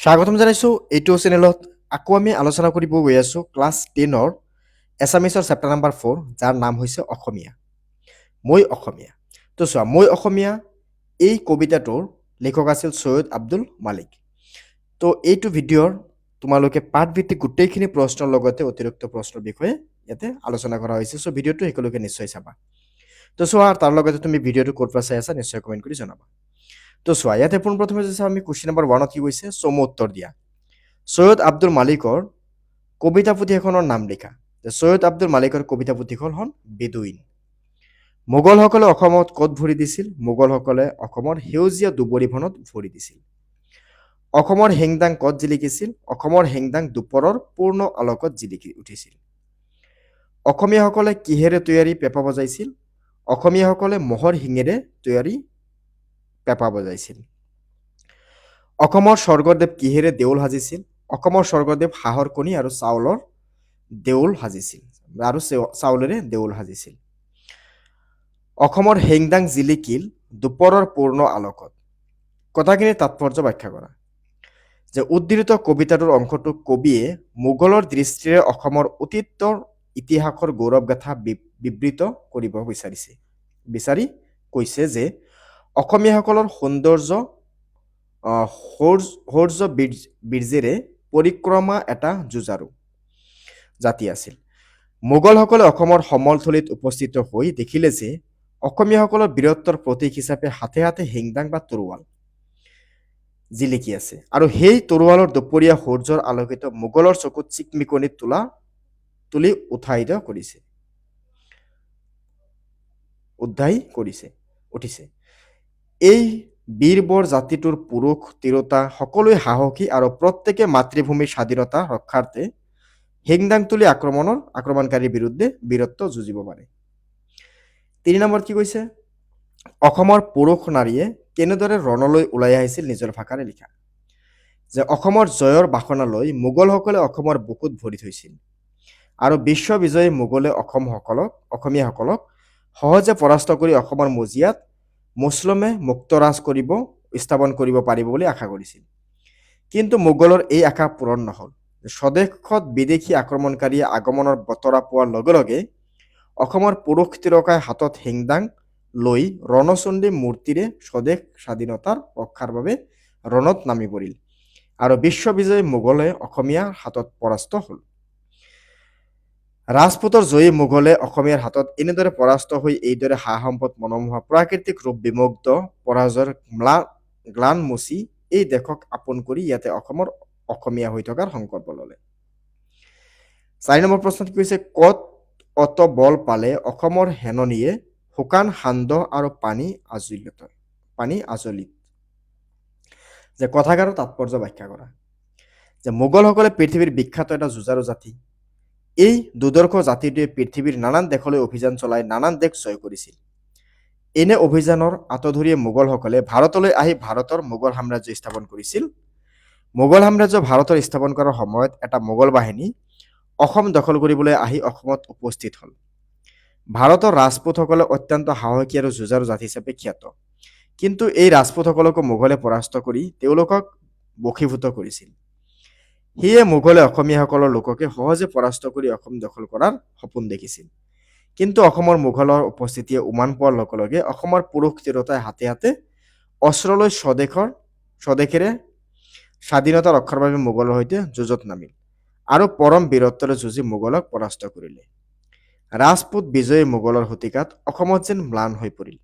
স্বাগতম জনাইছোঁ এইটো চেনেলত। আকৌ আমি আলোচনা কৰিব গৈ আছোঁ ক্লাছ 10ৰ এছামিছৰ চেপ্টাৰ নাম্বাৰ 4, যাৰ নাম হৈছে অসমীয়া। মই অসমীয়া। তো চোৱা, মই অসমীয়া এই কবিতাটোৰ লেখক আছিল সৈয়দ আব্দুল মালিক। তো এইটো ভিডিঅ'ৰ তোমালোকে পাঠভিত্তিক গোটেইখিনি প্ৰশ্নৰ লগতে অতিৰিক্ত প্ৰশ্নৰ বিষয়ে ইয়াতে আলোচনা কৰা হৈছে। চ' ভিডিঅ'টো একেলগে নিশ্চয় চাবা। তো চোৱা, তাৰ লগতে তুমি ভিডিঅ'টো ক'ৰ পৰা চাই আছা নিশ্চয় কমেণ্ট কৰি জনাবা। তো চোৱা, ইয়াতে পোনপ্ৰথমে যে চাওঁ আমি কুৱেশ্যন নম্বৰ 1ত কি কৈছে, চমু উত্তৰ দিয়া। সৈয়দ আব্দুল মালিকৰ কবিতা পুথি এখনৰ নাম লিখা। সৈয়দ আব্দুল মালিকৰ কবিতা পুথিখন হ'ল বেদুইন। মোগলসকলে অসমত ক'ত ভৰি দিছিল? মোগলসকলে অসমৰ সেউজীয়া দুবৰি বনত ভৰি দিছিল। অসমৰ হেংদাং ক'ত জিলিকিছিল? অসমৰ হেংদাং দুপৰৰ পূৰ্ণ আলোকত জিলিকি উঠিছিল। অসমীয়াসকলে কিহেৰে তৈয়াৰী পেঁপা বজাইছিল? অসমীয়াসকলে ম'হৰ শিঙেৰে তৈয়াৰী পেঁপা বজাইছিল। অসমৰ স্বৰ্গদেৱ কিহেৰে দেউল সাজিছিল? অসমৰ স্বৰ্গদেৱ হাঁহৰ কণী আৰু চাউলৰ দেউল সাজিছিল আৰু চাউলেৰে দেউল সাজিছিল। অসমৰ হেংদাং জিলিকিল দুপৰৰ পূৰ্ণ আলোকত। কথাখিনিৰ তাৎপৰ্য ব্যাখ্যা কৰা। যে উদ্ধৃত কবিতাটোৰ অংশটো কবিয়ে মোগলৰ দৃষ্টিৰে অসমৰ অতীতৰ ইতিহাসৰ গৌৰৱগাথা বিবৃত কৰিব বিচাৰি কৈছে যে অসমীয়াসকলৰ সৌন্দৰ্য শৌৰ্য বীৰ্যেৰে পৰিক্ৰমা এটা যুঁজাৰু জাতি আছিল। মোগলসকলে অসমৰ সমলথলীত উপস্থিত হৈ দেখিলে যে অসমীয়াসকলৰ বীৰত্বৰ প্ৰতীক হিচাপে হাতে হাতে হেংদাং বা তৰোৱাল জিলিকি আছে, আৰু সেই তৰোৱালৰ দুপৰীয়া সূৰ্যৰ আলোকিত মোগলৰ চকুত চিকমিকনি তুলি উঠিছে। এই বীৰবৰ জাতিটোৰ পুৰুষ তিৰোতা সকলোৱে সাহসী আৰু প্ৰত্যেকে মাতৃভূমিৰ স্বাধীনতা ৰক্ষাৰ্থে হেংদাং তুলি আক্ৰমণকাৰীৰ বিৰুদ্ধে বীৰত্ব যুঁজিব পাৰে। 3 নম্বৰত কি কৈছে? অসমৰ পুৰুষ নাৰীয়ে কেনেদৰে ৰণলৈ ওলাই আহিছিল নিজৰ ভাষাৰে লিখা। যে অসমৰ জয়ৰ বাসনালৈ মোগলসকলে অসমৰ বুকুত ভৰি থৈছিল, আৰু বিশ্ব বিজয়ী মোগলে অসমীয়াসকলক সহজে পৰাস্ত কৰি অসমৰ মজিয়াত মুছলমে মুক্তৰাজ স্থাপন কৰিব পাৰিব বুলি আশা কৰিছিল। কিন্তু মোগলৰ এই আশা পূৰণ নহ'ল। স্বদেশত বিদেশী আক্ৰমণকাৰীয়ে আগমনৰ বতৰা পোৱাৰ লগে লগে অসমৰ পুৰুষ তিৰোতাই হাতত হেংদাং লৈ ৰণচণ্ডী মূৰ্তিৰে স্বদেশ স্বাধীনতাৰ ৰক্ষাৰ বাবে ৰণত নামি পৰিল, আৰু বিশ্ববিজয়ী মোগলে অসমীয়াৰ হাতত পৰাস্ত হ'ল। ৰাজপুতৰ জয়ী মোগলে অসমীয়াৰ হাতত এনেদৰে পৰাস্ত হৈ এইদৰে সা সম্পদ মনোমোহা প্ৰাকৃতিক ৰূপ বিমুগ্ধ পৰাজয়ৰ গ্লান মুচি এই দেশক আপোন কৰি ইয়াতে অসমৰ অসমীয়া হৈ থকাৰ সংকল্প ল'লে। 4 নম্বৰ প্ৰশ্নত কি কৈছে? ক'ত অত বল পালে অসমৰ হেননীয়ে শুকান সান্দহ আৰু পানী আজলিত। যে কথাষাৰৰ তাৎপৰ্য ব্যাখ্যা কৰা। যে মোগলসকলে পৃথিৱীৰ বিখ্যাত এটা যুঁজাৰু জাতি। এই দুৰ্ধৰ্ষ জাতিটোৱে পৃথিৱীৰ নানান দেশলৈ অভিযান চলাই নানান দেশ জয় কৰিছিল। এনে অভিযানৰ আঁতধৰিয়ে মোগলসকলে ভাৰতলৈ আহি ভাৰতৰ মোগল সাম্ৰাজ্য স্থাপন কৰিছিল। মোগল সাম্ৰাজ্য ভাৰতৰ স্থাপন কৰাৰ সময়ত এটা মোগল বাহিনী অসম দখল কৰিবলৈ আহি অসমত উপস্থিত হ'ল। ভাৰতৰ ৰাজপুতসকলে অত্যন্ত সাহসী আৰু যুঁজাৰু জাতি হিচাপে খ্যাত, কিন্তু এই ৰাজপুতসকলকো মোগলে পৰাস্ত কৰি তেওঁলোকক বশীভূত কৰিছিল। সেয়ে মোগলে অসমীয়াসকলৰ লোককে সহজে পৰাস্ত কৰি অসম দখল কৰাৰ সপোন দেখিছিল। কিন্তু অসমৰ মোগলৰ উপস্থিতিয়ে উমান পোৱাৰ লগে লগে অসমৰ পুৰুষ তিৰোতাই হাতে হাতে অস্ত্ৰ লৈ স্বদেশেৰে স্বাধীনতা ৰক্ষাৰ বাবে মোগলৰ সৈতে যুঁজত নামিল, আৰু পৰম বীৰত্বৰে যুঁজি মোগলক পৰাস্ত কৰিলে। ৰাজপুত বিজয়ী মোগলৰ শতিকাত অসমত যেন ম্লান হৈ পৰিল।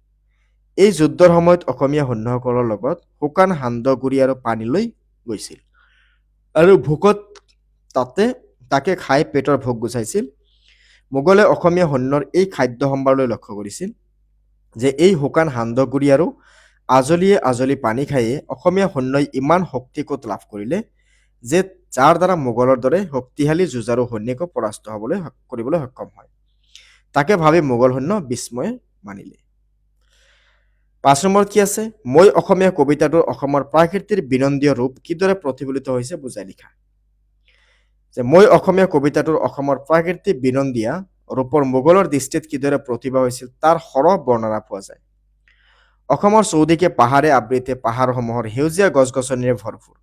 এই যুদ্ধৰ সময়ত অসমীয়া সৈন্যসকলৰ লগত শুকান সান্দহ গুৰি আৰু পানী লৈ গৈছিল, আৰু ভোকত তাকে খাই পেটৰ ভোক গুচাইছিল। মোগলে অসমীয়া সৈন্যৰ এই খাদ্য সম্ভাৰলৈ লক্ষ্য কৰিছিল যে এই শুকান সান্দহ গুৰি আৰু আজলি পানী খায়ে অসমীয়া সৈন্যই ইমান শক্তি ক'ত লাভ কৰিলে যে যাৰ দ্বাৰা মোগলৰ দৰে শক্তিশালী যুঁজাৰু সৈনিকক পৰাস্ত কৰিবলৈ সক্ষম হয়। তাকে ভাবি মোগল সৈন্য বিস্ময় মানিলে। 5 নম্বৰত কি আছে? মই অসমীয়া কবিতাটোৰ অসমৰ প্ৰাকৃতিৰ বিনন্দীয় ৰূপ কিদৰে প্ৰতিফলিত হৈছে বুজাই লিখা। যে মই অসমীয়া কবিতাটোৰ অসমৰ প্ৰাকৃতিক বিনন্দীয়া ৰূপৰ মোগলৰ দৃষ্টিত কিদৰে প্ৰতিভা হৈছিল তাৰ সৰহ বৰ্ণনা পোৱা যায়। অসমৰ চৌদিশে পাহাৰে আবৃত, পাহাৰসমূহৰ সেউজীয়া গছ গছনিৰে ভৰপূৰ।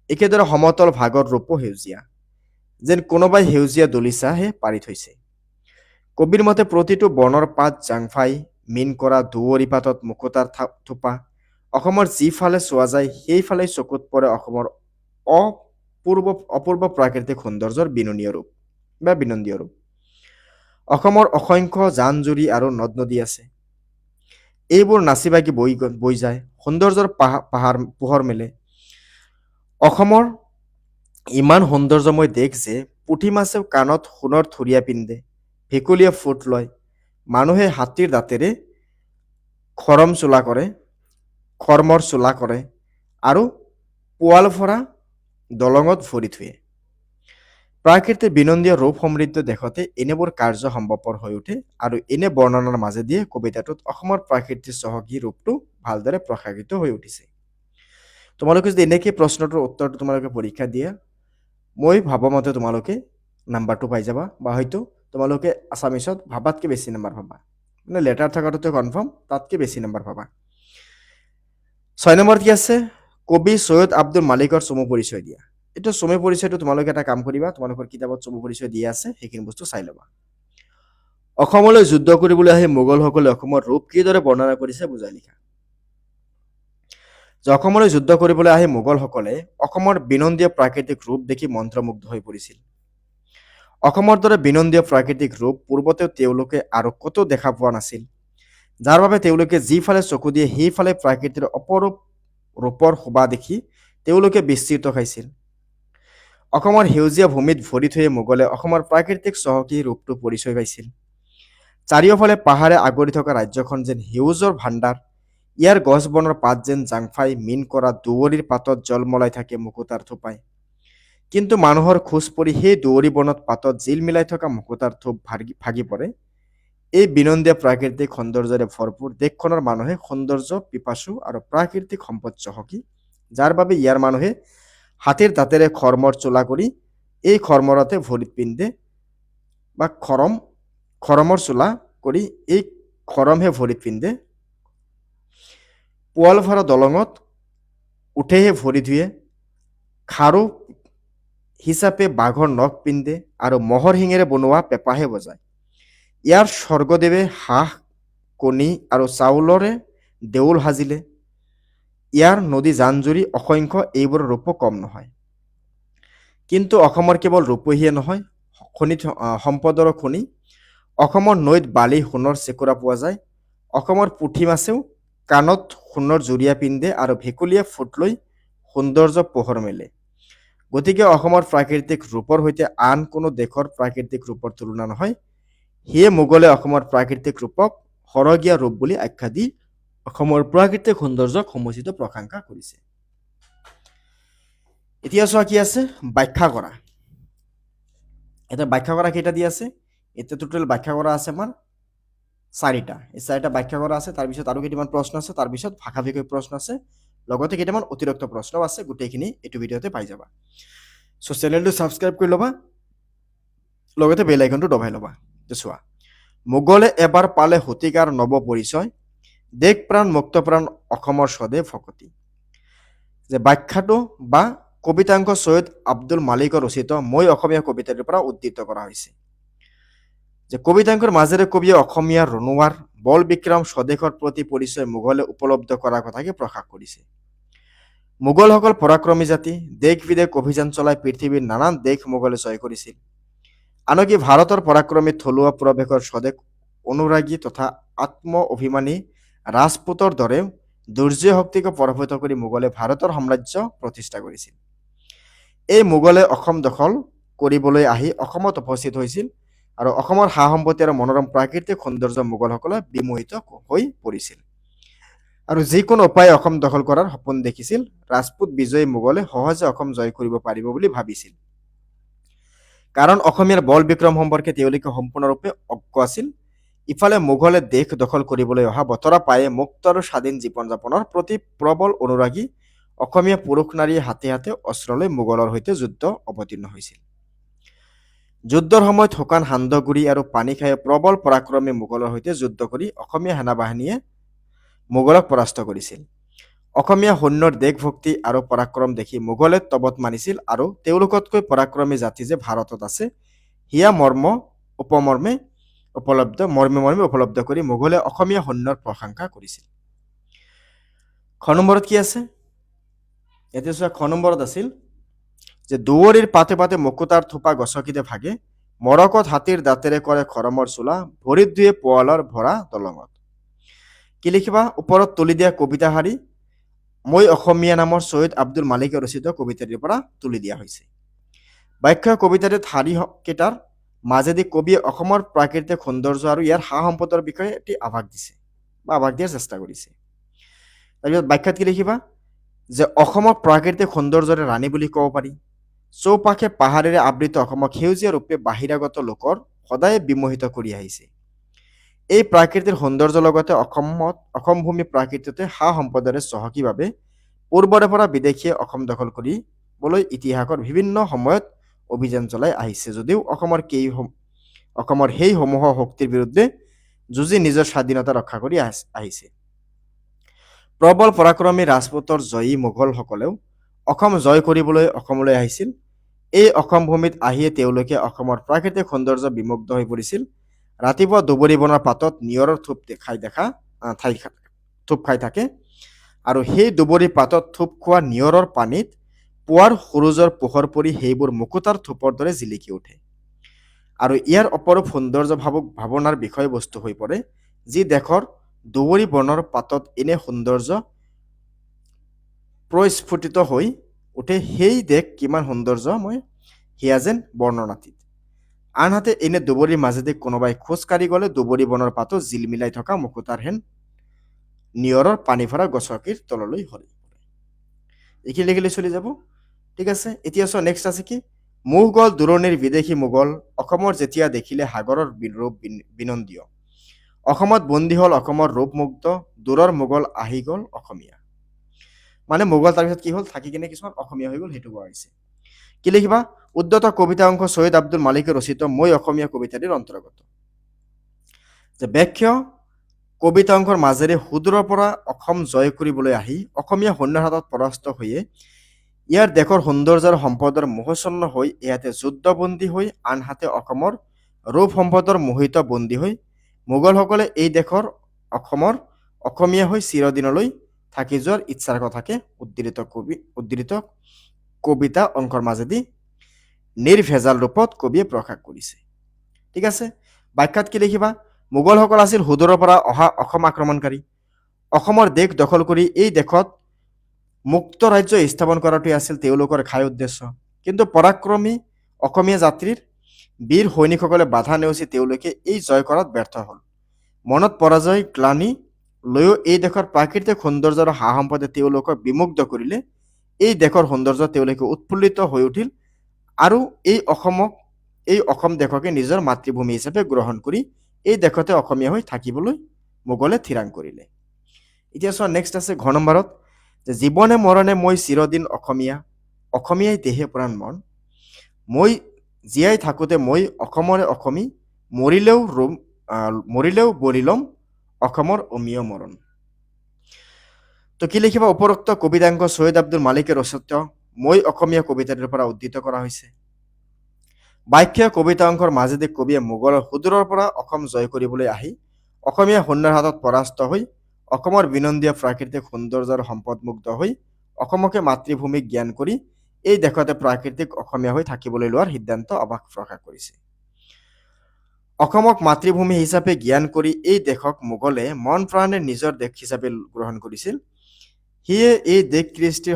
একেদৰে সমতল ভাগৰ ৰূপো সেউজীয়া, যেন কোনোবাই সেউজীয়া দলিচাহে পাৰি থৈছে। কবিৰ মতে প্ৰতিটো বনৰ পাত জাংফাই মীন কৰা দুৱৰী পাতত মুকুতাৰ থোপা অসমৰ যিফালে চোৱা যায় সেইফালে চকুত পৰে অসমৰ অপূৰ্ব প্ৰাকৃতিক সৌন্দৰ্যৰ বিনন্দীয় ৰূপ। অসমৰ অসংখ্য জান-জুৰি আৰু নদ-নদী আছে। এইবোৰ নাচি বাগি বৈ যায়, সৌন্দৰ্যৰ পোহৰ মেলে। অসমৰ ইমান সৌন্দৰ্যময় দেশ যে পুঠি মাছেও কাণত সোণৰ থুৰিয়া পিন্ধে, ভেকুলীয়ে ফুট লয়, মানুহে হাতীৰ দাঁতেৰে খৰমৰ চোলা কৰে আৰু পোৱাল ভৰা দলঙত ভৰি থুৱে। প্ৰাকৃতিক বিনন্দীয় ৰূপ সমৃদ্ধ দেশতে এনেবোৰ কাৰ্য সম্ভৱপৰ হৈ উঠে আৰু এনে বৰ্ণনাৰ মাজেদিয়ে কবিতাটোত অসমৰ প্ৰাকৃতিক চহকী ৰূপটো ভালদৰে প্ৰকাশিত হৈ উঠিছে। তোমালোকে যদি এনেকৈ প্ৰশ্নটোৰ উত্তৰটো তোমালোকে পৰীক্ষা দিয়া, মই ভাবা মতে তোমালোকে নাম্বাৰটো পাই যাবা, বা হয়তো তোমালোকে আছামিছত ভাবাতকৈ বেছি নাম্বাৰ পাবা। মানে লেটাৰ থকাটোতে কনফাৰ্ম, তাতকৈ বেছি নাম্বাৰ পাবা। 6 নম্বৰত কি আছে? কবি সৈয়দ আব্দুল মালিকৰ চমু পৰিচয় দিয়া। এইটো চমু পৰিচয়টো তোমালোকে এটা কাম কৰিবা, তোমালোকৰ কিতাপত চমু পৰিচয় দিয়া আছে, সেইখিনি বস্তু চাই ল'বা। অসমলৈ যুদ্ধ কৰিবলৈ আহি মোগলসকলে অসমৰ ৰূপ কিদৰে বৰ্ণনা কৰিছে বুজাই লিখা। যে অসমলৈ যুদ্ধ কৰিবলৈ আহি মোগলসকলে অসমৰ বিনন্দীয় প্ৰাকৃতিক ৰূপ দেখি মন্ত্ৰমুগ্ধ হৈ পৰিছিল। অসমৰ দৰে বিনন্দীয় প্ৰাকৃতিক ৰূপ পূৰ্বতেও তেওঁলোকে আৰু ক'তো দেখা পোৱা নাছিল, যাৰ বাবে তেওঁলোকে যিফালে চকু দিয়ে সেইফালে প্ৰাকৃতিৰ অপৰূপ ৰূপৰ শোভা দেখি তেওঁলোকে বিস্মিত খাইছিল। অসমৰ সেউজীয়া ভূমিত ভৰি থৈয়ে মোগলে অসমৰ প্ৰাকৃতিক চহকী ৰূপটো পৰিচয় পাইছিল। চাৰিওফালে পাহাৰে আগুৰি থকা ৰাজ্যখন যেন সেউজৰ ভাণ্ডাৰ, ইয়াৰ গছ বনৰ পাত যেন জাংফাই মীন কৰা দুৱৰীৰ পাতত জলমলাই থাকে মুকুতাৰ থোপাই। কিন্তু মানুহৰ খোজ পৰি সেই দুৱৰী বনত পাতত জিল মিলাই থকা মুকুতাৰ থোপ ভাগি পৰে। এই বিনন্দীয় প্ৰাকৃতিক সৌন্দৰ্যৰে ভৰপূৰ দেশখনৰ মানুহে সৌন্দৰ্য পিপাসু আৰু প্ৰাকৃতিক সম্পদ চহকী, যাৰ বাবে ইয়াৰ মানুহে হাতীৰ দাঁতেৰে খৰমৰ চোলা কৰি এই খৰমৰতে ভৰিত পিন্ধে, বা খৰমৰ চোলা কৰি এই খৰমহে ভৰিত পিন্ধে, পোৱাল ভৰা দলঙত উঠেহে ভৰি ধুৱে, খাৰু হিচাপে বাঘৰ নখ পিন্ধে আৰু মহৰ শিঙেৰে বনোৱা পেঁপাহে বজায়। ইয়াৰ স্বৰ্গদেৱে হাঁহ, কণী আৰু চাউলৰে দেউল সাজিলে। ইয়াৰ নদী জান-জুৰি অসংখ্য, এইবোৰৰ ৰূপো কম নহয়। কিন্তু অসমৰ কেৱল ৰূপহিয়ে নহয়, সম্পদৰো খনি। অসমৰ নৈত বালি সোণৰ চেকুৰা পোৱা যায়। অসমৰ পুঠি মাছেও কাণত সোণৰ জুৰিয়া পিন্ধে আৰু ভেকুলীয়ে ফুট লৈ সৌন্দৰ্য পোহৰ মেলে। গতিকে অসমৰ প্ৰাকৃতিক ৰূপৰ সৈতে আন কোনো দেশৰ প্ৰাকৃতিক ৰূপৰ তুলনা নহয়। সেয়ে মোগলে অসমৰ প্ৰাকৃতিক ৰূপক সৰগীয়া ৰূপ বুলি আখ্যা দি অসমৰ প্ৰাকৃতিক সৌন্দৰ্যক সমুচিত প্ৰশংসা কৰিছে। এতিয়া চোৱা কি আছে, ব্যাখ্যা কৰা। এতিয়া ব্যাখ্যা কৰা কেইটা দি আছে? এতিয়া টোটেল ব্যাখ্যা কৰা আছে আমাৰ 4টা। এই 4টা ব্যাখ্যা কৰা আছে, তাৰপিছত আৰু কেইটামান প্ৰশ্ন আছে, তাৰপিছত ভাষাভিষয়ক প্ৰশ্ন আছে, লগতে কেইটামান অতিৰিক্ত প্ৰশ্নও আছে। গোটেইখিনি এইটো ভিডিঅ'তে পাই যাবা। চ' চেনেলটো ছাবস্ক্ৰাইব কৰি ল'বা, লগতে বেল আইকনটো দবাই ল'বা। চোৱা, মোগলে এবাৰ পালে শতিকাৰ নৱ পৰিচয়, দেশ প্ৰাণ মুক্ত প্ৰাণ অসমৰ স্বদেশ ভকতি। যে ব্যাখ্যাটো বা কবিতাংশ সৈয়দ আব্দুল মালিকৰ ৰচিত মই অসমীয়া কবিতাটোৰ পৰা উদ্ধৃত কৰা হৈছে। যে কবিতাংশৰ মাজেৰে কবিয়ে অসমীয়া ৰনুৱাৰ বল বিক্ৰম স্বদেশৰ প্ৰতি পৰিচয় মোগলে উপলব্ধ কৰাৰ কথাকে প্ৰকাশ কৰিছে। মোগলসকল পৰাক্ৰমী জাতি, দেশ বিদেশ অভিযান চলাই পৃথিৱীৰ নানান দেশ মোগলে জয় কৰিছিল। আনকি ভাৰতৰ পৰাক্ৰমী থলুৱা প্ৰৱেশৰ স্বদেশ অনুৰাগী তথা আত্ম অভিমানী ৰাজপুতৰ দৰেও দুৰ্জয় শক্তিকে পৰাভূত কৰি মোগলে ভাৰতৰ সাম্ৰাজ্য প্ৰতিষ্ঠা কৰিছিল। এই মোগলে অসম দখল কৰিবলৈ আহি অসমত উপস্থিত হৈছিল আৰু অসমৰ সা সম্পত্তি আৰু মনোৰম প্ৰাকৃতিক সৌন্দৰ্য মোগলসকলে বিমোহিত হৈ পৰিছিল আৰু যিকোনো উপায়ে অসম দখল কৰাৰ সপোন দেখিছিল। ৰাজপুত বিজয়ী মোগলে সহজে অসম জয় কৰিব পাৰিব বুলি ভাবিছিল, কাৰণ অসমীয়াৰ বল বিক্ৰম সম্পৰ্কে তেওঁলোকে সম্পূৰ্ণৰূপে অজ্ঞ আছিল। ইফালে মোগলে দেশ দখল কৰিবলৈ অহা বতৰা পায়ে মুক্ত আৰু স্বাধীন জীৱন যাপনৰ প্ৰতি প্ৰবল অনুৰাগী অসমীয়া পুৰুষ নাৰীয়ে হাতে হাতে অস্ত্ৰ লৈ মোগলৰ সৈতে যুদ্ধ অৱতীৰ্ণ হৈছিল। যুদ্ধৰ সময়ত শুকান সান্দহগুৰি আৰু পানী খাই প্ৰবল পৰাক্ৰমী মোগলৰ সৈতে যুদ্ধ কৰি অসমীয়া সেনাবাহিনীয়ে মোগলক পৰাস্ত কৰিছিল। অসমীয়া সৈন্যৰ দেশভক্তি আৰু পৰাক্ৰম দেখি মোগলে তবত মানিছিল আৰু তেওঁলোকতকৈ পৰাক্ৰমী জাতি যে ভাৰতত আছে হিয়া উপমৰ্মে মৰ্মে উপলব্ধ কৰি মোগলে অসমীয়া সৈন্যৰ প্ৰশংসা কৰিছিল। খ নম্বৰত কি আছে? এতিয়া চোৱা, খ নম্বৰত আছিল যে দুৱৰীৰ পাতে পাতে মুকুতাৰ থোপা গছকিতে ভাগে, মৰকত হাতীৰ দাঁতেৰে কৰে খৰমৰ চোলা, ভৰিত দুয়ে পোৱালৰ ভৰা দলঙত। কি লিখিবা? ওপৰত তুলি দিয়া কবিতাশাৰী মই অসমীয়া নামৰ ছৈয়দ আব্দুল মালিকে ৰচিত কবিতাটিৰ পৰা তুলি দিয়া হৈছে। বাক্য কবিতাটিৰ শাৰী কেইটাৰ মাজেদি কবিয়ে অসমৰ প্ৰাকৃতিক সৌন্দৰ্য আৰু ইয়াৰ সা সম্পদৰ বিষয়ে এটি আভাস দিছে বা আভাস দিয়াৰ চেষ্টা কৰিছে। তাৰপিছত বাক্যত কি লিখিবা? যে অসমৰ প্ৰাকৃতিক সৌন্দৰ্যৰে ৰাণী বুলি ক'ব পাৰি। চৌপাশে পাহাৰেৰে আবৃত অসমক সেউজীয়া ৰূপে বাহিৰাগত লোকৰ সদায় বিমোহিত কৰি আহিছে। এই প্ৰাকৃতিক সৌন্দৰ্যৰ লগতে অসম ভূমি প্ৰাকৃতিতে সা সম্পদৰে চহকীভাৱে পূৰ্বৰে পৰা বিদেশীয়ে অসম দখল কৰিবলৈ ইতিহাসৰ বিভিন্ন সময়ত অভিযান চলাই আহিছে যদিও অসমৰ সেই সমূহ শক্তিৰ বিৰুদ্ধে যুঁজি নিজৰ স্বাধীনতা ৰক্ষা কৰি আহিছে। প্ৰবল পৰাক্ৰমী ৰাজপুতৰ জয়ী মোগলসকলেও অসম জয় কৰিবলৈ অসমলৈ আহিছিল। এই অসম ভূমিত আহিয়ে তেওঁলোকে অসমৰ প্ৰাকৃতিক সৌন্দৰ্য বিমুগ্ধ হৈ পৰিছিল। ৰাতিপুৱা দুবৰি বনৰ পাতত নিয়ৰৰ থোপ খাই থাকে আৰু সেই দুবৰি পাতত থোপ খোৱা নিয়ৰৰ পানীত পুৱাৰ সূৰুজৰ পোহৰ পৰি সেইবোৰ মুকুতাৰ থোপৰ দৰে জিলিকি উঠে আৰু ইয়াৰ অপৰূপ সৌন্দৰ্য ভাৱনাৰ বিষয়বস্তু হৈ পৰে। যি দেশৰ দুবৰি বনৰ পাতত এনে সৌন্দৰ্য প্ৰস্ফুটিত হৈ উঠে, সেই দেশ কিমান সৌন্দৰ্যময় সেয়া যেন বৰ্ণনাতীত। আনহাতে এনে দুবৰিৰ মাজেদি কোনোবাই খোজ কাঢ়ি গ'লে দুবৰি বনৰ পাতত জিলমিলাই থকা মুকুতাৰ হেন নিয়ৰৰ পানী ভৰা গছকিৰ তললৈ সৰি পৰে। এইখিনি লিখিলে চলি যাব। ঠিক আছে, এতিয়া চোৱা নেক্সট আছে কি? মোগল দূৰণিৰ বিদেশী মোগল অসমৰ যেতিয়া দেখিলে সাগৰৰ ৰূপ বিনন্দীয়, অসমত বন্দী হ'ল অসমৰ ৰূপমুগ্ধ দূৰৰ মোগল আহি গ'ল অসমীয়া। মানে মোগল তাৰপিছত কি হ'ল? থাকি কিনে কিছুমান অসমীয়া হৈ গ'ল, সেইটো কোৱা হৈছে। কি লিখিবা? উদ্ধত কবিতা অংশ ছৈয়দ আব্দুল মালিকে ৰচিত মই অসমীয়া কবিতাটিৰ অন্তৰ্গত। যে ব্যাখ্য কবিতা অংশৰ মাজেৰে সুদূৰৰ পৰা অসম জয় কৰিবলৈ আহি অসমীয়া সৈন্যৰ হাতত পৰাস্ত হৈয়ে ইয়াৰ দেশৰ সৌন্দৰ্য আৰু সম্পদৰ মোহচন্ন হৈ ইয়াতে যুদ্ধবন্দী হৈ আনহাতে অসমৰ ৰূপ সম্পদৰ মোহিত বন্দী হৈ মোগলসকলে এই দেশৰ অসমীয়া হৈ চিৰদিনলৈ থাকি যোৱাৰ ইচ্ছাৰ কথাকে উদ্ধৃত কবিতা অংশৰ মাজেদি নিৰ্ভেজাল ৰূপত কবিয়ে প্ৰকাশ কৰিছে। ঠিক আছে, বাক্যত কি লিখিবা? মোগলসকল আছিল সুদূৰৰ পৰা অহা অসম আক্ৰমণকাৰী। অসমৰ দেশ দখল কৰি এই দেশত মুক্ত ৰাজ্য স্থাপন কৰাটোৱে আছিল তেওঁলোকৰ ঘাই উদ্দেশ্য। কিন্তু পৰাক্ৰমী অসমীয়া জাতিৰ বীৰ সৈনিকসকলে বাধা নেওচি তেওঁলোকে এই জয় কৰাত ব্যৰ্থ হ'ল। মনত পৰাজয় গ্লানি লৈও এই দেশৰ প্ৰাকৃতিক সৌন্দৰ্য আৰু সা সম্পদে তেওঁলোকক বিমুগ্ধ কৰিলে। এই দেশৰ সৌন্দৰ্য তেওঁলোকে উৎফুল্লিত হৈ উঠিল আৰু এই অসম দেশকে নিজৰ মাতৃভূমি হিচাপে গ্ৰহণ কৰি এই দেশতে অসমীয়া হৈ থাকিবলৈ মোগলে থিৰাং কৰিলে। এতিয়া চোৱা নেক্সট আছে ঘ নম্বৰত, যে জীৱনে মৰণে মই চিৰদিন অসমীয়াই দেহে প্ৰাণ মন, মই জীয়াই থাকোঁতে মই অসমৰে অসমী, মৰিলেও বলি ল'ম অসমৰ অমীয় মৰণ। তো কি লিখিবা? উপৰোক্ত কবিতাংশ ছৈয়দ আব্দুল মালিকে ৰচিত মই অসমীয়া কবিতাটিৰ পৰা উদ্ধৃত কৰা হৈছে। বাক্য কবিতা অংশৰ মাজেদি কবিয়ে মোগলৰ সুদূৰৰ পৰা অসম জয় কৰিবলৈ আহি অসমীয়া সৈন্যৰ হাতত পৰাস্ত হৈ অসমৰ বিনন্দীয় প্ৰাকৃতিক সৌন্দৰ্যৰ সম্পদমুগ্ধ হৈ অসমকে মাতৃভূমি জ্ঞান কৰি এই দেশতে প্ৰাকৃতিক অসমীয়া হৈ থাকিবলৈ লোৱাৰ সিদ্ধান্ত আভাস প্ৰকাশ কৰিছে। অসমক মাতৃভূমি হিচাপে জ্ঞান কৰি এই দেশক মোগলে মন প্ৰাণে নিজৰ দেশ হিচাপে গ্ৰহণ কৰিছিল। সিয়ে এই দেশ কৃষ্টিৰ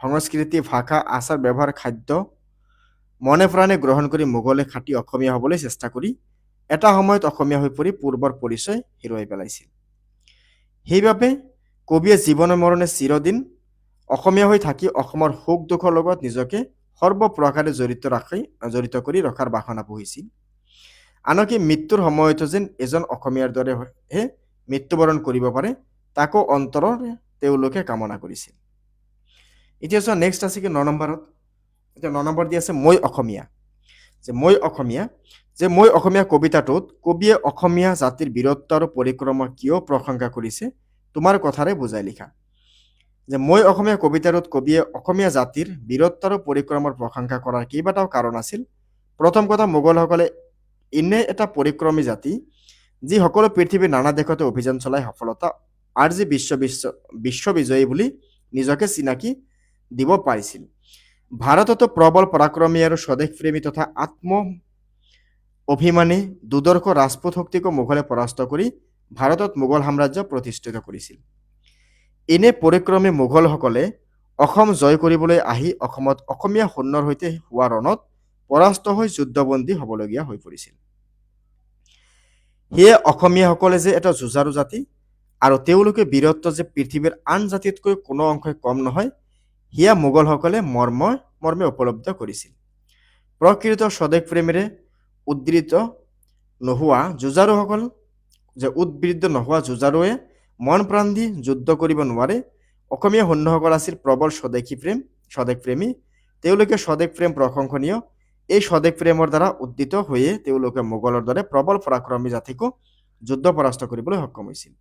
সংস্কৃতি ভাষা আচাৰ ব্যৱহাৰ খাদ্য মনে প্ৰাণে গ্ৰহণ কৰি মোগলে খাটি অসমীয়া হ'বলৈ চেষ্টা কৰি এটা সময়ত অসমীয়া হৈ পৰি পূৰ্বৰ পৰিচয় হেৰুৱাই পেলাইছিল। সেইবাবে কবিয়ে জীৱনে মৰণে চিৰদিন অসমীয়া হৈ থাকি অসমৰ সুখ দুখৰ লগত নিজকে সৰ্বপ্ৰকাৰে জড়িত কৰি ৰখাৰ বাসনা পুহিছিল। আনকি মৃত্যুৰ সময়তো যেন এজন অসমীয়াৰ দৰেহে মৃত্যুবৰণ কৰিব পাৰে তাকো অন্তৰৰে তেওঁলোকে কামনা কৰিছিল। এতিয়া চোৱা নেক্সট আছে কি 9 নম্বৰত। এতিয়া 9 নম্বৰ দি আছে মই অসমীয়া। যে মই অসমীয়া কবিতাটোত কবিয়ে অসমীয়া জাতিৰ বীৰত্ব আৰু পৰিক্ৰমা কিয় প্ৰশংসা কৰিছে তোমাৰ কথাৰে বুজাই লিখা। যে মই অসমীয়া কবিতাটোত কবিয়ে অসমীয়া জাতিৰ বীৰত্ব আৰু পৰিক্ৰমাৰ প্ৰশংসা কৰাৰ কেইবাটাও কাৰণ আছিল। প্ৰথম কথা, মোগলসকলে এনে এটা পৰিক্ৰমী জাতি যি সকলো পৃথিৱীৰ নানা দেশতে অভিযান চলাই সফলতা আজি বিশ্ববিজয়ী বুলি নিজকে চিনাকি দিব পাৰিছিল। ভাৰততো প্ৰবল পৰাক্ৰমী আৰু স্বদেশপ্ৰেমী তথা আত্ম অভিমানী দুদৰ্শ ৰাজপুত শক্তিকো মোগলে পৰাস্ত কৰি ভাৰতত মোগল সাম্ৰাজ্য প্ৰতিষ্ঠিত কৰিছিল। এনে পৰিক্ৰমী মোগলসকলে অসম জয় কৰিবলৈ আহি অসমত অসমীয়া সৈন্যৰ সৈতে হোৱা ৰণত পৰাস্ত হৈ যুদ্ধবন্দী হ'বলগীয়া হৈ পৰিছিল। সেয়ে অসমীয়াসকলে যে এটা যুঁজাৰু জাতি আৰু তেওঁলোকে বীৰত্ব যে পৃথিৱীৰ আন জাতিতকৈ কোনো অংশই কম নহয়, সেয়া মোগলসকলে মৰ্মে উপলব্ধ কৰিছিল। প্ৰকৃত স্বদেশ প্ৰেমেৰে উদ্বৃত্ত নোহোৱা যুঁজাৰুৱে মন প্ৰাণ দি যুদ্ধ কৰিব নোৱাৰে। অসমীয়া সৈন্যসকল আছিল প্ৰবল স্বদেশপ্ৰেমী। তেওঁলোকে স্বদেশ প্ৰেম প্ৰশংসনীয়। এই স্বদেশ প্ৰেমৰ দ্বাৰা উদ্দীত হৈয়ে তেওঁলোকে মোগলৰ দৰে প্ৰবল পৰাক্ৰমী জাতিকো যুদ্ধ পৰাস্ত কৰিবলৈ সক্ষম হৈছিল।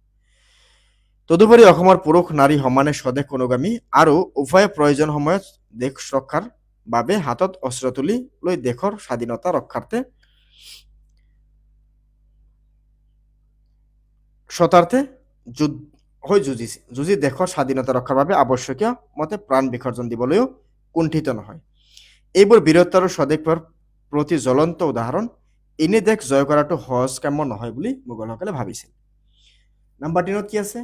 তদুপৰি অসমৰ পুৰুষ নাৰী সমানে স্বদেশ অনুগামী আৰু উভয়ে প্ৰয়োজন সময়ত দেশ ৰক্ষাৰ বাবে হাতত অস্ত্ৰ তুলি লৈ দেশৰ স্বাধীনতা ৰক্ষাৰ্থে যুঁজি দেশৰ স্বাধীনতা ৰক্ষাৰ বাবে আৱশ্যকীয় মতে প্ৰাণ বিসৰ্জন দিবলৈও কুণ্ঠিত নহয়। এইবোৰ বীৰত্ব আৰু স্বদেশৰ প্ৰতি জ্বলন্ত উদাহৰণ। এনে দেশ জয় কৰাটো সহজ কাম্য নহয় বুলি মোগলসকলে ভাবিছিল। নাম্বাৰ 3 কি আছে?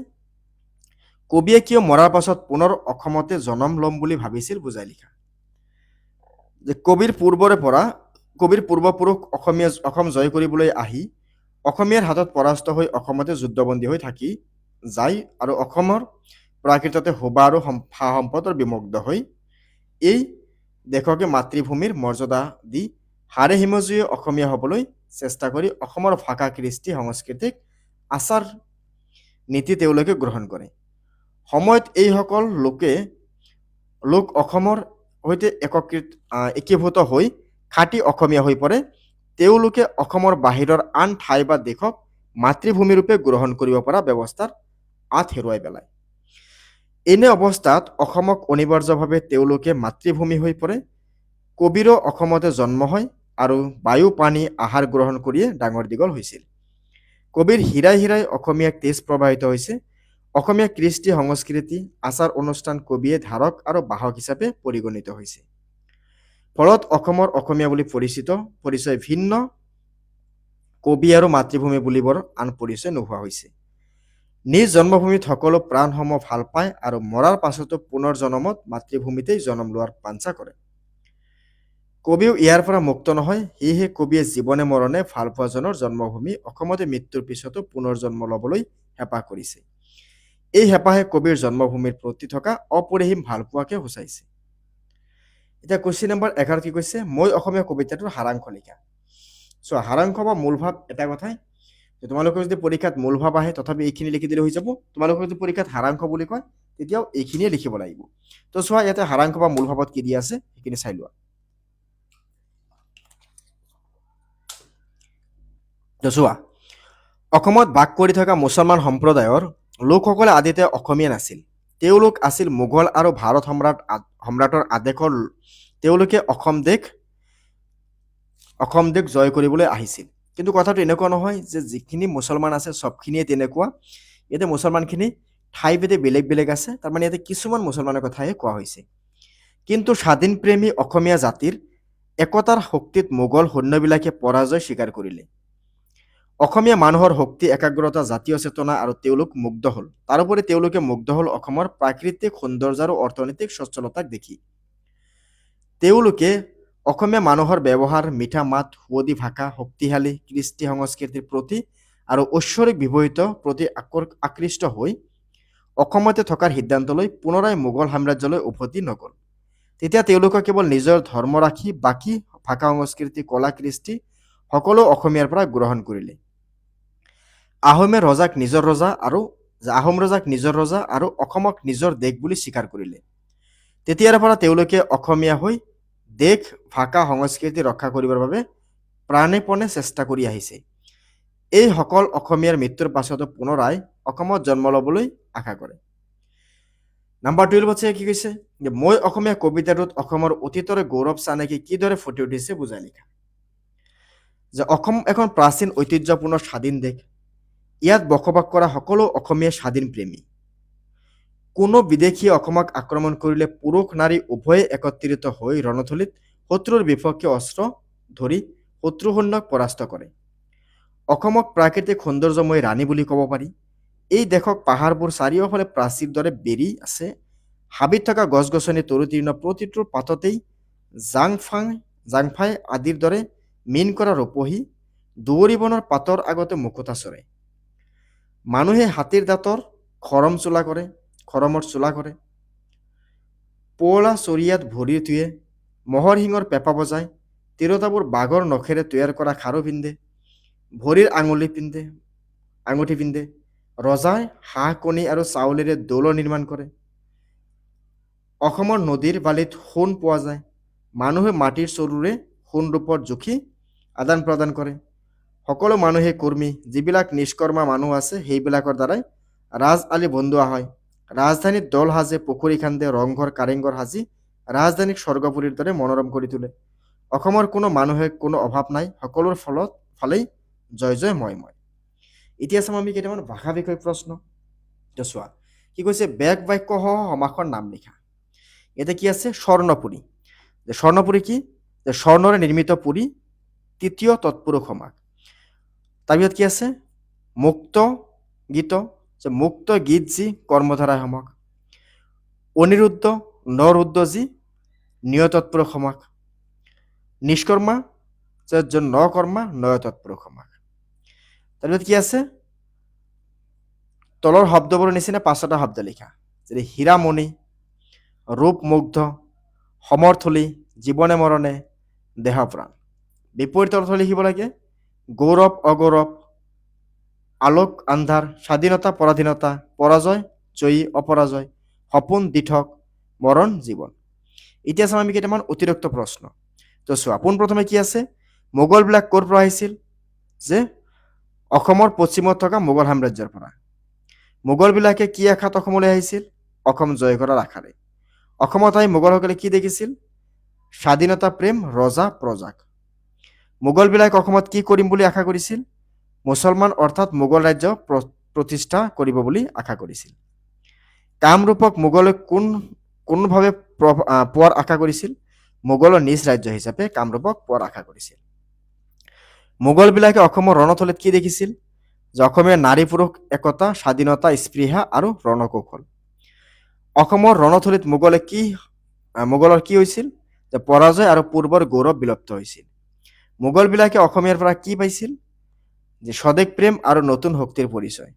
কবিয়ে কিয় মৰাৰ পাছত পুনৰ অসমতে জনম ল'ম বুলি ভাবিছিল বুজাই লিখা। যে কবিৰ পূৰ্বপুৰুষ অসম জয় কৰিবলৈ আহি অসমীয়াৰ হাতত পৰাস্ত হৈ অসমতে যুদ্ধবন্দী হৈ থাকি যায় আৰু অসমৰ প্ৰাকৃততে শোভা আৰু সা সম্পদৰ বিমুগ্ধ হৈ এই দেশকে মাতৃভূমিৰ মৰ্যাদা দি হাড়ে হিমজুৱে অসমীয়া হ'বলৈ চেষ্টা কৰি অসমৰ ভাষা, কৃষ্টি, সাংস্কৃতিক আচাৰ নীতি তেওঁলোকে গ্ৰহণ কৰে। সময়ত এইসকল লোক অসমৰ সৈতে একীভূত হৈ খাটি অসমীয়া হৈ পৰে। তেওঁলোকে অসমৰ বাহিৰৰ আন ঠাই বা দেশক মাতৃভূমিৰূপে গ্ৰহণ কৰিব পৰা ব্যৱস্থাৰ আঁত হেৰুৱাই পেলায়। এনে অৱস্থাত অসমক অনিবাৰ্যভাৱে তেওঁলোকে মাতৃভূমি হৈ পৰে। কবিৰো অসমতে জন্ম হয় আৰু বায়ু পানী আহাৰ গ্ৰহণ কৰিয়ে ডাঙৰ দীঘল হৈছিল। কবিৰ হীৰাই হীৰাই অসমীয়াক তেজ প্ৰবাহিত হৈছে। অসমীয়া কৃষ্টি সংস্কৃতি আচাৰ অনুষ্ঠান কবিয়ে ধাৰক আৰু বাহক হিচাপে পৰিগণিত হৈছে। ফলত অসমৰ অসমীয়া বুলি পৰিচয় ভিন্ন কবি আৰু মাতৃভূমি বুলিবৰ আন পৰিচয় নোহোৱা হৈছে। নিজ জন্মভূমিত সকলো প্ৰাণসম ভাল পায় আৰু মৰাৰ পাছতো পুনৰ জনমত মাতৃভূমিতেই জন্ম লোৱাৰ বাঞ্ছা কৰে। কবিও ইয়াৰ পৰা মুক্ত নহয়। সেয়েহে কবিয়ে জীৱনে মৰণে ভালপোৱাজনৰ জন্মভূমি অসমতে মৃত্যুৰ পিছতো পুনৰ জন্ম ল'বলৈ হেঁপাহ কৰিছে। এই হেঁপাহে কবিৰ জন্মভূমিৰ প্ৰতি থকা অপৰিসীম ভালপোৱাকে সূচাইছে। এতিয়া কুৱেশ্যন নম্বৰ 11 কি কৈছে? মই অসমীয়া কবিতাটোৰ সাৰাংশ লিখা। সাৰাংশ বা মূল ভাৱ এটা কথাই, তোমালোকৰ যদি পৰীক্ষাত মূল ভাৱ আহে তথাপি এইখিনি লিখি দিলে হৈ যাব। তোমালোকৰ যদি পৰীক্ষাত সাৰাংশ বুলি কয় তেতিয়াও এইখিনিয়ে লিখিব লাগিব। তো চোৱা ইয়াতে সাৰাংশ বা মূল ভাৱত কি দিয়া আছে সেইখিনি চাই লোৱা। তো চোৱা, অসমত বাস কৰি থকা মুছলমান সম্প্ৰদায়ৰ লোকসকলে আদিতে অসমীয়া নাছিল। তেওঁলোক আছিল মোগল আৰু ভাৰত সম্ৰাটৰ আদেশৰ। তেওঁলোকে অসম দেশ জয় কৰিবলৈ আহিছিল। কিন্তু কথাটো এনেকুৱা নহয় যে যিখিনি মুছলমান আছে চবখিনিয়ে তেনেকুৱা। ইয়াতে মুছলমানখিনি ঠাইভেদে বেলেগ বেলেগ আছে। তাৰমানে ইয়াতে কিছুমান মুছলমানৰ কথাহে কোৱা হৈছে। কিন্তু স্বাধীনপ্ৰেমী অসমীয়া জাতিৰ একতাৰ শক্তিত মোগল সৈন্যবিলাকে পৰাজয় স্বীকাৰ কৰিলে। অসমীয়া মানুহৰ শক্তি, একাগ্ৰতা, জাতীয় চেতনা আৰু তেওঁলোক মুগ্ধ হ'ল। তাৰোপৰি তেওঁলোকে মুগ্ধ হ'ল অসমৰ প্ৰাকৃতিক সৌন্দৰ্য আৰু অৰ্থনৈতিক সচ্ছলতাক দেখি। তেওঁলোকে অসমীয়া মানুহৰ ব্যৱহাৰ, মিঠা মাত, সুৱদী ভাষা, শক্তিশালী কৃষ্টি সংস্কৃতিৰ প্ৰতি আৰু ঐশ্বৰিক বিভূতিৰ প্ৰতি আকৃষ্ট হৈ অসমতে থকাৰ সিদ্ধান্ত লৈ পুনৰাই মোগল সাম্ৰাজ্যলৈ উভতি নগ'ল। তেতিয়া তেওঁলোকে কেৱল নিজৰ ধৰ্ম ৰাখি বাকী ভাষা, সংস্কৃতি, কলা, কৃষ্টি সকলো অসমীয়াৰ পৰা গ্ৰহণ কৰিলে। আহোম ৰজাক নিজৰ ৰজা আৰু অসমক নিজৰ দেশ বুলি স্বীকাৰ কৰিলে। তেতিয়াৰ পৰা তেওঁলোকে অসমীয়া হৈ দেশ, ভাষা, সংস্কৃতি ৰক্ষা কৰিবৰ বাবে প্ৰাণেপণে চেষ্টা কৰি আহিছে। এইসকল অসমীয়াৰ মৃত্যুৰ পাছতো পুনৰাই অসমত জন্ম ল'বলৈ আশা কৰে। নাম্বাৰ 12 আছে কি কৈছে যে মই অসমীয়া কবিতাটোত অসমৰ অতীতৰে গৌৰৱ চানেকি কিদৰে ফুটি উঠিছে বুজাই লিখা। যে অসম এখন প্ৰাচীন ঐতিহ্যপূৰ্ণ স্বাধীন দেশ। ইয়াত বসবাস কৰা সকলো অসমীয়া স্বাধীন প্ৰেমী। কোনো বিদেশীয়ে অসমক আক্ৰমণ কৰিলে পুৰুষ নাৰী উভয়ে একত্ৰিত হৈ ৰণথলীত শত্ৰুৰ বিপক্ষে অস্ত্ৰ ধৰি শত্ৰুসৈন্যক পৰাস্ত কৰে। অসমক প্ৰাকৃতিক সৌন্দৰ্যময় ৰাণী বুলি ক'ব পাৰি। এই দেশক পাহাৰবোৰ চাৰিওফালে প্ৰাচীৰ দৰে বেৰি আছে। হাবিত থকা গছ গছনি তৰুতীৰ্ণ প্ৰতিটোৰ পাততেই জাংফাই আদিৰ দৰে মীন কৰা ৰূপহী দুৱৰী বনৰ পাতৰ আগতে মুকুতা চৰে। মানুহে হাতীৰ দাঁতৰ খৰমৰ চোলা কৰে। পুৱলা চৰিয়াত ভৰি থুৱে, মহৰ শিঙৰ পেঁপা বজায়, তিৰোতাবোৰ বাঘৰ নখেৰে তৈয়াৰ কৰা খাৰু পিন্ধে, ভৰিৰ আঙুঠি পিন্ধে। ৰজাই হাঁহ কণী আৰু চাউলেৰে দৌল নিৰ্মাণ কৰে। অসমৰ নদীৰ বালিত সোণ পোৱা যায়। মানুহে মাটিৰ চৰুৰে সোণ ৰূপত জুখি আদান প্ৰদান কৰে। সকলো মানুহে কৰ্মী। যিবিলাক নিষ্কৰ্মা মানুহ আছে সেইবিলাকৰ দ্বাৰাই ৰাজ আলি বন্ধোৱা হয়। ৰাজধানীত দল সাজে, পুখুৰী খান্দে, ৰংঘৰ কাৰেংঘৰ সাজি ৰাজধানীক স্বৰ্গপুৰীৰ দৰে মনোৰম কৰি তোলে। অসমৰ কোনো মানুহে কোনো অভাৱ নাই, সকলোৰ ফালেই জয় জয় মই। এতিয়া চাম আমি কেইটামান ভাষা বিষয়ক প্ৰশ্ন। চোৱা কি কৈছে, বেক বাক্য সহ সমাসৰ নাম লিখা। ইয়াতে কি আছে, স্বৰ্ণপুৰী। যে স্বৰ্ণপুৰী কি, যে স্বৰ্ণৰে নিৰ্মিত পুৰী, তৃতীয় তৎপুৰুষ সমাস। তাৰপিছত কি আছে, মুক্ত গীত, যে মুক্ত গীত যি কৰ্মধাৰাই সমাস। অনিৰুদ্ধ নৰুদ্ধ যি নিয় তৎপুৰুষ সমাস। নিষ্কৰ্মা যে নকৰ্মা নয় তৎপুৰুষ সমাস। তাৰপিছত কি আছে, তলৰ শব্দবোৰৰ নিচিনা পাঁচটা শব্দ লিখা। যেনে হীৰামণি, ৰূপমুগ্ধ, সমৰ্থলী, জীৱনে মৰণে, দেহপ্ৰাণ। বিপৰীত অৰ্থ লিখিব লাগে, গৌৰৱ অগৌৰৱ, আলোক আন্ধাৰ, স্বাধীনতা পৰাধীনতা, পৰাজয় জয়ী অপৰাজয়, সপোন দিঠক, মৰণ জীৱন। এতিয়া চাম আমি কেইটামান অতিৰিক্ত প্ৰশ্ন। তো চোৱা, পোনপ্ৰথমে কি আছে, মোগলবিলাক ক'ৰ পৰা আহিছিল, যে অসমৰ পশ্চিমত থকা মোগল সাম্ৰাজ্যৰ পৰা। মোগলবিলাকে কি আশাত অসমলৈ আহিছিল, অসম জয় কৰাৰ আশাৰে। অসমত আহি মোগলসকলে কি দেখিছিল, স্বাধীনতা প্ৰেম, ৰজা প্ৰজাক। মোগলবিলাকে অসমত কি কৰিম বুলি আশা কৰিছিল, মুছলমান অৰ্থাৎ মোগল ৰাজ্য প্ৰতিষ্ঠা কৰিব বুলি আশা কৰিছিল। কামৰূপক মোগলে কোনভাৱে পোৱাৰ আশা কৰিছিল, মোগলৰ নিজ ৰাজ্য হিচাপে কামৰূপক পোৱাৰ আশা কৰিছিল। মোগলবিলাকে অসমৰ ৰণথলীত কি দেখিছিল, যে অসমীয়া নাৰী পুৰুষ একতা, স্বাধীনতা, স্পৃহা আৰু ৰণকৌশল। অসমৰ ৰণথলীত মোগলৰ কি হৈছিল, যে পৰাজয় আৰু পূৰ্বৰ গৌৰৱ বিলুপ্ত হৈছিল। মোগলবিলাকে অসমীয়াৰ পৰা কি পাইছিল, যে স্বদেশ প্ৰেম আৰু নতুন শক্তিৰ পৰিচয়।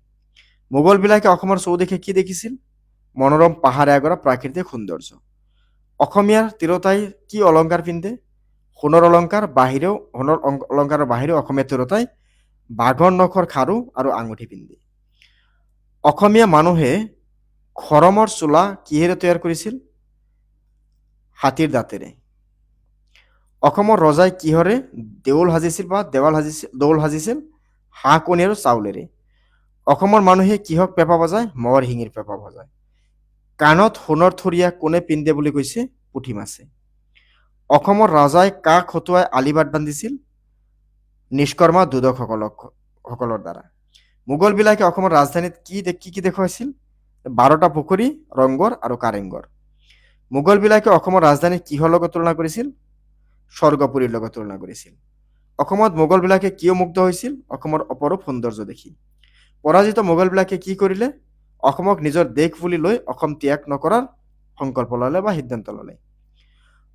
মোগলবিলাকে অসমৰ চৌদিশে কি দেখিছিল, মনোৰম পাহাৰে আগৰা প্ৰাকৃতিক সৌন্দৰ্য। অসমীয়াৰ তিৰোতাই কি অলংকাৰ পিন্ধে, সোণৰ অলংকাৰৰ বাহিৰেও অসমীয়া তিৰোতাই বাঘৰ নখৰ খাৰু আৰু আঙুঠি পিন্ধে। অসমীয়া মানুহে খৰমৰ চোলা কিহেৰে তৈয়াৰ কৰিছিল, হাতীৰ দাঁতেৰে। অসমৰ ৰজাই কিহৰে দৌল সাজিছিল, হাঁহ কণী আৰু চাউলেৰে। অসমৰ মানুহে কিহক পেঁপা বজায়, মহৰ শিঙিৰ পেঁপা বজায়। কাণত সোণৰ থৰীয়া কোনে পিন্ধে বুলি কৈছে, পুঠি মাছে। অসমৰ ৰজাই কাক হতুৱাই আলিবাট বান্ধিছিল, নিষ্কৰ্মা সকলৰ দ্বাৰা। মোগলবিলাকে অসমৰ ৰাজধানীত কি দেখুৱাইছিল, 12টা পুখুৰী, ৰংঘৰ আৰু কাৰেংঘৰ। মোগলবিলাকে অসমৰ ৰাজধানীত কিহৰ লগত তুলনা কৰিছিল, স্বৰ্গপুৰীৰ লগত তুলনা কৰিছিল। অসমত মোগলবিলাকে কিয় মুগ্ধ হৈছিল, অসমৰ অপৰূপ সৌন্দৰ্য দেখি। পৰাজিত মোগলবিলাকে কি কৰিলে, অসমক নিজৰ দেশ বুলি লৈ অসম ত্যাগ নকৰাৰ সংকল্প ল'লে বা সিদ্ধান্ত ল'লে।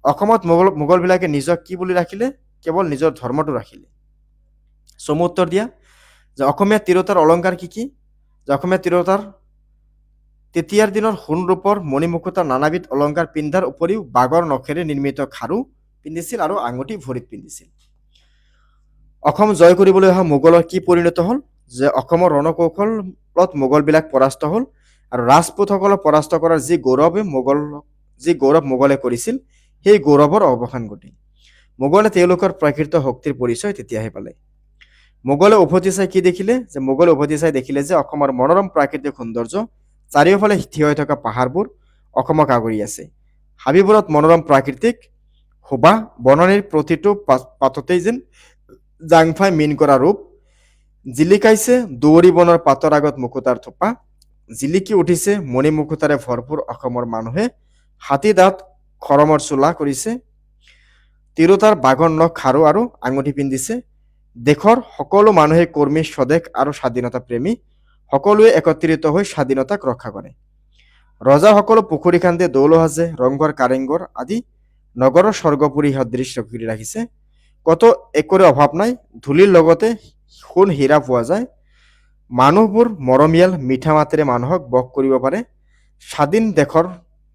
অসমত মোগলবিলাকে নিজক কি বুলি ৰাখিলে, কেৱল নিজৰ ধৰ্মটো ৰাখিলে। চমু উত্তৰ দিয়া, যে অসমীয়া তিৰোতাৰ অলংকাৰ কি কি, যে অসমীয়া তিৰোতাৰ তেতিয়াৰ দিনৰ সোণ ৰূপৰ মণিমুকুতা নানাবিধ অলংকাৰ পিন্ধাৰ উপৰিও বাঘৰ নখেৰে নিৰ্মিত খাৰু পিন্ধিছিল আৰু আঙুঠি ভৰিত পিন্ধিছিল। অসম জয় কৰিবলৈ অহা মোগলৰ কি পৰিণত হ'ল, যে অসমৰ ৰণকৌশলত মোগলবিলাক পৰাস্ত হ'ল আৰু ৰাজপুতসকলক পৰাস্ত কৰাৰ যি গৌৰৱ মোগলে কৰিছিল, সেই গৌৰৱৰ অৱসান ঘটিল। মোগলে তেওঁলোকৰ প্ৰাকৃত শক্তিৰ পৰিচয় তেতিয়াহে পালে। মোগলে উভতি চাই কি দেখিলে, যে মোগলে উভতি চাই দেখিলে যে অসমৰ মনোৰম প্ৰাকৃতিক সৌন্দৰ্য, চাৰিওফালে থিয় হৈ থকা পাহাৰবোৰ, অসমক আগুৰি আছে। হাবিবোৰত মনোৰম প্ৰাকৃতিক শোভা, বননিৰ প্ৰতিটো পাততেই যেন জাংফাই মিন কৰা ৰূপ, জিলিকাইছে দুৱৰী বনৰ পাতৰ আগত মুকুতাৰ থোপা, জিলিকি উঠিছে মণিমুকুতাৰে ভৰপূৰ অসমৰ মানুহে, হাতী দাঁত খৰমৰ চোলা কৰিছে, তিৰোতাৰ বাঘৰ নখ খাৰু আৰু আঙুঠি পিন্ধিছে। দেশৰ সকলো মানুহে কৰ্মী, স্বদেশ আৰু স্বাধীনতা প্ৰেমী, সকলোৱে একত্ৰিত হৈ স্বাধীনতাক ৰক্ষা কৰে। ৰজাসকলো পুখুৰী খান্দে, দৌল সাজে, ৰংঘৰ কাৰেংঘৰ আদি নগৰৰ স্বৰ্গপুৰী সদৃশ্য কৰি ৰাখিছে। কত একোৰে অভাৱ নাই, ধূলিৰ লগতে সোণ হীৰা পোৱা যায়। মানুহবোৰ মৰমীয়াল, মিঠা মাতেৰে মানুহক বশ কৰিব পাৰে। স্বাধীন দেশৰ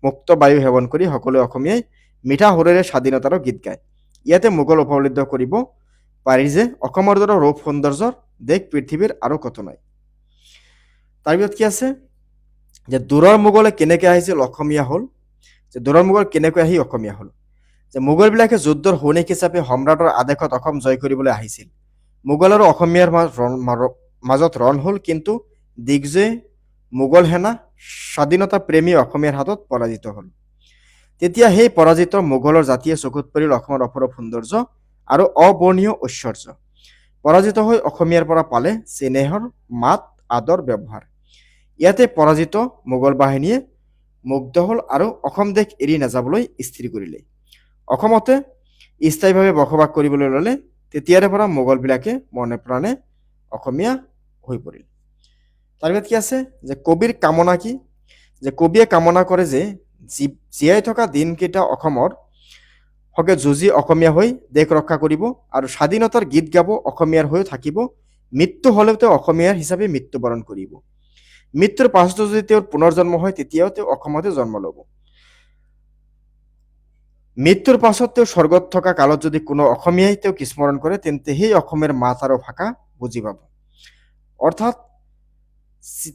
মুক্ত বায়ু সেৱন কৰি সকলো অসমীয়াই মিঠা সুৰেৰে স্বাধীনতাৰো গীত গায়। ইয়াতে মোগল উপলব্ধ কৰিব পাৰি যে অসমৰ দৰে ৰূপ সৌন্দৰ্যৰ দেশ পৃথিৱীৰ আৰু কত নাই। তাৰপিছত কি আছে যে দূৰৰ মোগলে কেনেকৈ আহিছিল অসমীয়া হ'ল, যে দূৰৰ মোগল কেনেকৈ আহি অসমীয়া হ'ল। যে মোগলবিলাকে যুদ্ধৰ সৈনিক হিচাপে সম্ৰাটৰ আদেশত অসম জয় কৰিবলৈ আহিছিল। মোগল আৰু অসমীয়াৰ মাজত ৰণ হ'ল, কিন্তু দিগ্বিজয়ে মোগল সেনা স্বাধীনতা প্ৰেমী অসমীয়াৰ হাতত পৰাজিত হ'ল। তেতিয়া সেই পৰাজিত মোগলৰ জাতিয়ে চকুত পৰিল অসমৰ অপৰূপ সৌন্দৰ্য আৰু অবৰ্ণীয় ঐশ্বৰ্য। পৰাজিত হৈ অসমীয়াৰ পৰা পালে চেনেহৰ মাত, আদৰ, ব্যৱহাৰ। ইয়াতে পৰাজিত মোগল বাহিনীয়ে মুগ্ধ হ'ল আৰু অসম দেশ এৰি নাযাবলৈ স্থিৰ কৰিলে। অসমতে স্থায়ীভাৱে বসবাস কৰিবলৈ ল'লে। তেতিয়াৰে পৰা মোগলবিলাকে মনে প্ৰাণে অসমীয়া হৈ পৰিল। তাৰপিছত কি আছে যে কবিৰ কামনা কি, যে কবিয়ে কামনা কৰে যে জীয়াই থকা দিনকেইটা অসমৰ হকে যুঁজি অসমীয়া হৈ দেশ ৰক্ষা কৰিব আৰু স্বাধীনতাৰ গীত গাব, অসমীয়াৰ হৈ থাকিব। মৃত্যু হ'লেও তেওঁ অসমীয়াৰ হিচাপে মৃত্যুবৰণ কৰিব। মৃত্যুৰ পাছতো যদি তেওঁৰ পুনৰ জন্ম হয়, তেতিয়াও তেওঁ অসমতে জন্ম ল'ব। মৃত্যুৰ পাছত তেওঁ স্বৰ্গত থকা কালত যদি কোনো অসমীয়াই তেওঁক স্মৰণ কৰে, তেন্তে সেই অসমেৰ মাত আৰু ভাষা বুজি পাব। অৰ্থাৎ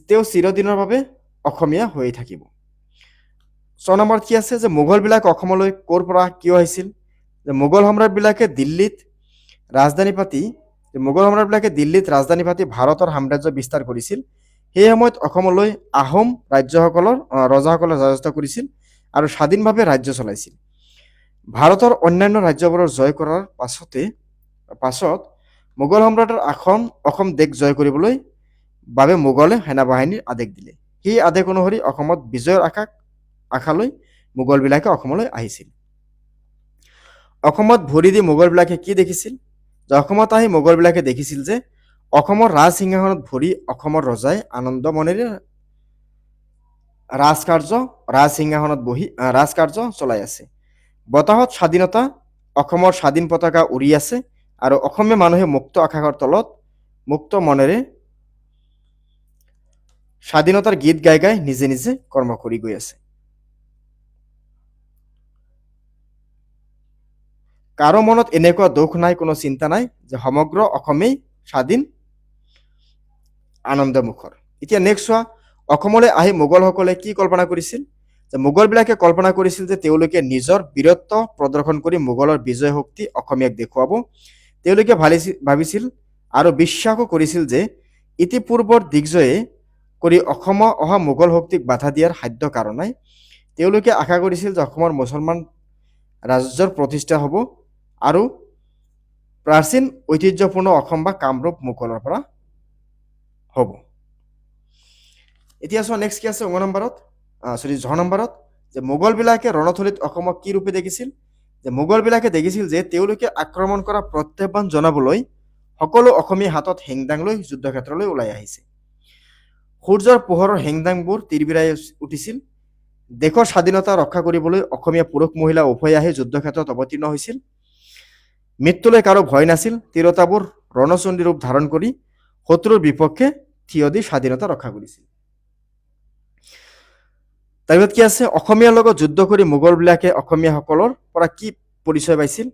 তেওঁ চিৰদিনৰ বাবে অসমীয়া হৈ থাকিব। 6 নম্বৰত কি আছে যে মোগলবিলাক অসমলৈ ক'ৰ পৰা কিয় আহিছিল। যে মোগল সম্ৰাটবিলাকে দিল্লীত ৰাজধানী পাতি ভাৰতৰ সাম্ৰাজ্য বিস্তাৰ কৰিছিল। সেই সময়ত অসমলৈ আহোম ৰজাসকলে ৰাজত্ব কৰিছিল আৰু স্বাধীনভাৱে ৰাজ্য চলাইছিল। ভাৰতৰ অন্যান্য ৰাজ্যবোৰৰ জয় কৰাৰ পাছত মোগল সম্ৰাটৰ অসম দেশ জয় কৰিবলৈ বাবে মোগলে সেনাবাহিনীৰ আদেশ দিলে। সেই আদেশ অনুসৰি অসমত বিজয়ৰ আশালৈ মোগলবিলাকে অসমলৈ আহিছিল। অসমত ভৰি দি মোগলবিলাকে কি দেখিছিল, যে অসমত আহি মোগলবিলাকে দেখিছিল যে অসমৰ ৰাজসিংহাসনত ভৰি অসমৰ ৰজাই আনন্দ মনেৰে ৰাজসিংহাসনত বহি ৰাজকাৰ্য চলাই আছে। বতাহত স্বাধীনতা অসমৰ স্বাধীন পতাকা উৰি আছে আৰু অসমীয়া মানুহে মুক্ত আকাশৰ তলত মুক্ত মনেৰে স্বাধীনতাৰ গীত গাই গাই নিজে নিজে কৰ্ম কৰি গৈ আছে। কাৰো মনত এনেকুৱা দুখ নাই, কোনো চিন্তা নাই যে সমগ্ৰ অসমেই স্বাধীন আনন্দমুখৰ। এতিয়া নেক্সট চোৱা, অসমলৈ আহি মোগলসকলে কি কল্পনা কৰিছিল। যে মোগলবিলাকে কল্পনা কৰিছিল যে তেওঁলোকে নিজৰ বীৰত্ব প্ৰদৰ্শন কৰি মোগলৰ বিজয় শক্তি অসমীয়াক দেখুৱাব। তেওঁলোকে ভাবিছিল আৰু বিশ্বাসো কৰিছিল যে ইতিপূৰ্বৰ দিগ্বিজয়ে কৰি অসমত অহা মোগল শক্তিক বাধা দিয়াৰ সাধ্য কাৰো নাই। তেওঁলোকে আশা কৰিছিল যে অসমৰ মুছলমান ৰাজ্যৰ প্ৰতিষ্ঠা হ'ব আৰু প্ৰাচীন ঐতিহ্যপূৰ্ণ অসম বা কামৰূপ মোগলৰ পৰা হ'ব। এতিয়া চোৱা নেক্সট কি আছে 6 নম্বৰত যে মোগলবিলাকে ৰণথলীত অসমক কি ৰূপে দেখিছিল। যে মোগলবিলাকে দেখিছিল যে তেওঁলোকে আক্ৰমণ কৰা প্ৰত্যাহ্বান জনাবলৈ সকলো অসমীয়া হাতত হেংদাং লৈ যুদ্ধক্ষেত্ৰলৈ ওলাই আহিছে। সূৰ্যৰ পোহৰৰ হেংদাংবোৰ তিৰবিৰাই উঠিছিল। দেশৰ স্বাধীনতা ৰক্ষা কৰিবলৈ অসমীয়া পুৰুষ মহিলা উভয়ে আহি যুদ্ধক্ষেত্ৰত অৱতীৰ্ণ হৈছিল। মৃত্যুলৈ কাৰো ভয় নাছিল। তিৰোতাবোৰ ৰণচণ্ডী ৰূপ ধাৰণ কৰি শত্ৰুৰ বিপক্ষে থিয় দি স্বাধীনতা ৰক্ষা কৰিছিল। তাৰপিছত কি আছে, অসমীয়াৰ লগত যুদ্ধ কৰি মোগলবিলাকে অসমীয়াসকলৰ পৰা কি পৰিচয় পাইছিল।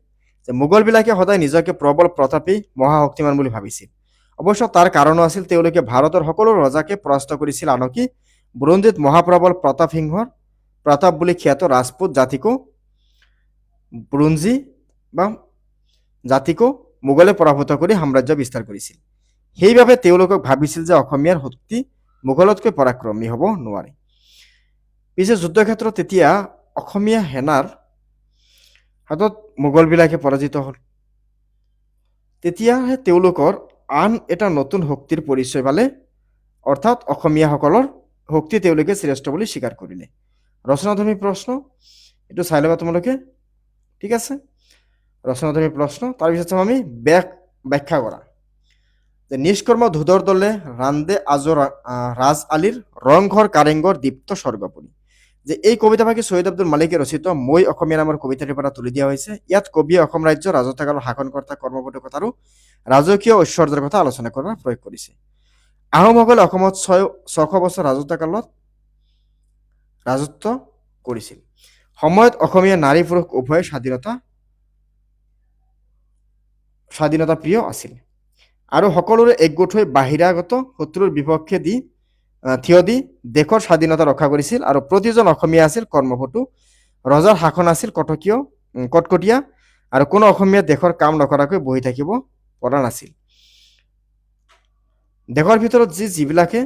যে মোগলবিলাকে সদায় নিজকে প্ৰবল প্ৰতাপী মহাশক্তিমান বুলি ভাবিছিল। অৱশ্য তাৰ কাৰণো আছিল, তেওঁলোকে ভাৰতৰ সকলো ৰজাকে পৰাস্ত কৰিছিল, আনকি বুৰঞ্জীত মহাপ্ৰবল প্ৰতাপ বুলি খ্যাত ৰাজপুত জাতিকো মোগলে পৰাভূত কৰি সাম্ৰাজ্য বিস্তাৰ কৰিছিল। সেইবাবে তেওঁলোকক ভাবিছিল যে অসমীয়াৰ শক্তি মোগলতকৈ পৰাক্ৰমী হ'ব নোৱাৰে। পিছে যুদ্ধক্ষেত্ৰত তেতিয়া অসমীয়া সেনাৰ হাতত মোগলবিলাকে পৰাজিত হ'ল। তেতিয়াহে তেওঁলোকৰ আন এটা নতুন শক্তিৰ পৰিচয় পালে, অৰ্থাৎ অসমীয়াসকলৰ শক্তি তেওঁলোকে শ্ৰেষ্ঠ বুলি স্বীকাৰ কৰিলে। ৰচনাধৰ্মী প্ৰশ্ন, এইটো চাই ল'বা তোমালোকে, ঠিক আছে। ৰচনাধৰ্মী প্ৰশ্ন, তাৰপিছত চাম আমি ব্যাখ্যা কৰা। যে নিষ্কৰ্ম ধুধৰ দলে ৰান্দে আজৰ ৰাজ আলীৰ ৰংঘৰ কাৰেংঘৰ দীপ্ত স্বৰ্গপুৰী। যে এই কবিতাভাগি ছৈয়দ আব্দুল মালিকে ৰচিত মই অসমীয়া নামৰ কবিতাটিৰ পৰা তুলি দিয়া হৈছে। ইয়াত কবিয়ে অসম ৰাজ্য ৰাজত্বকালৰ শাসনকৰ্তা কৰ্মপদ্ধতি কথা আৰু ৰাজকীয় ঐশ্বৰ্যৰ কথা আলোচনা কৰাৰ প্ৰয়োগ কৰিছে। আহোমসকলে অসমত 600 বছৰ ৰাজত্ব কৰিছিল। সময়ত অসমীয়া নাৰী পুৰুষ উভয়ে স্বাধীনতা প্ৰিয় আছিল আৰু সকলোৰে একগোট হৈ বাহিৰাগত শত্ৰুৰ বিপক্ষে থিয় দি দেশৰ স্বাধীনতা ৰক্ষা কৰিছিল আৰু প্ৰতিজন অসমীয়া আছিল কৰ্মপটু। ৰজাৰ শাসন আছিল কটকটীয়া আৰু কোনো অসমীয়া দেশৰ কাম নকৰাকৈ বহি থাকিব পৰা নাছিল। দেশৰ ভিতৰত যিবিলাকে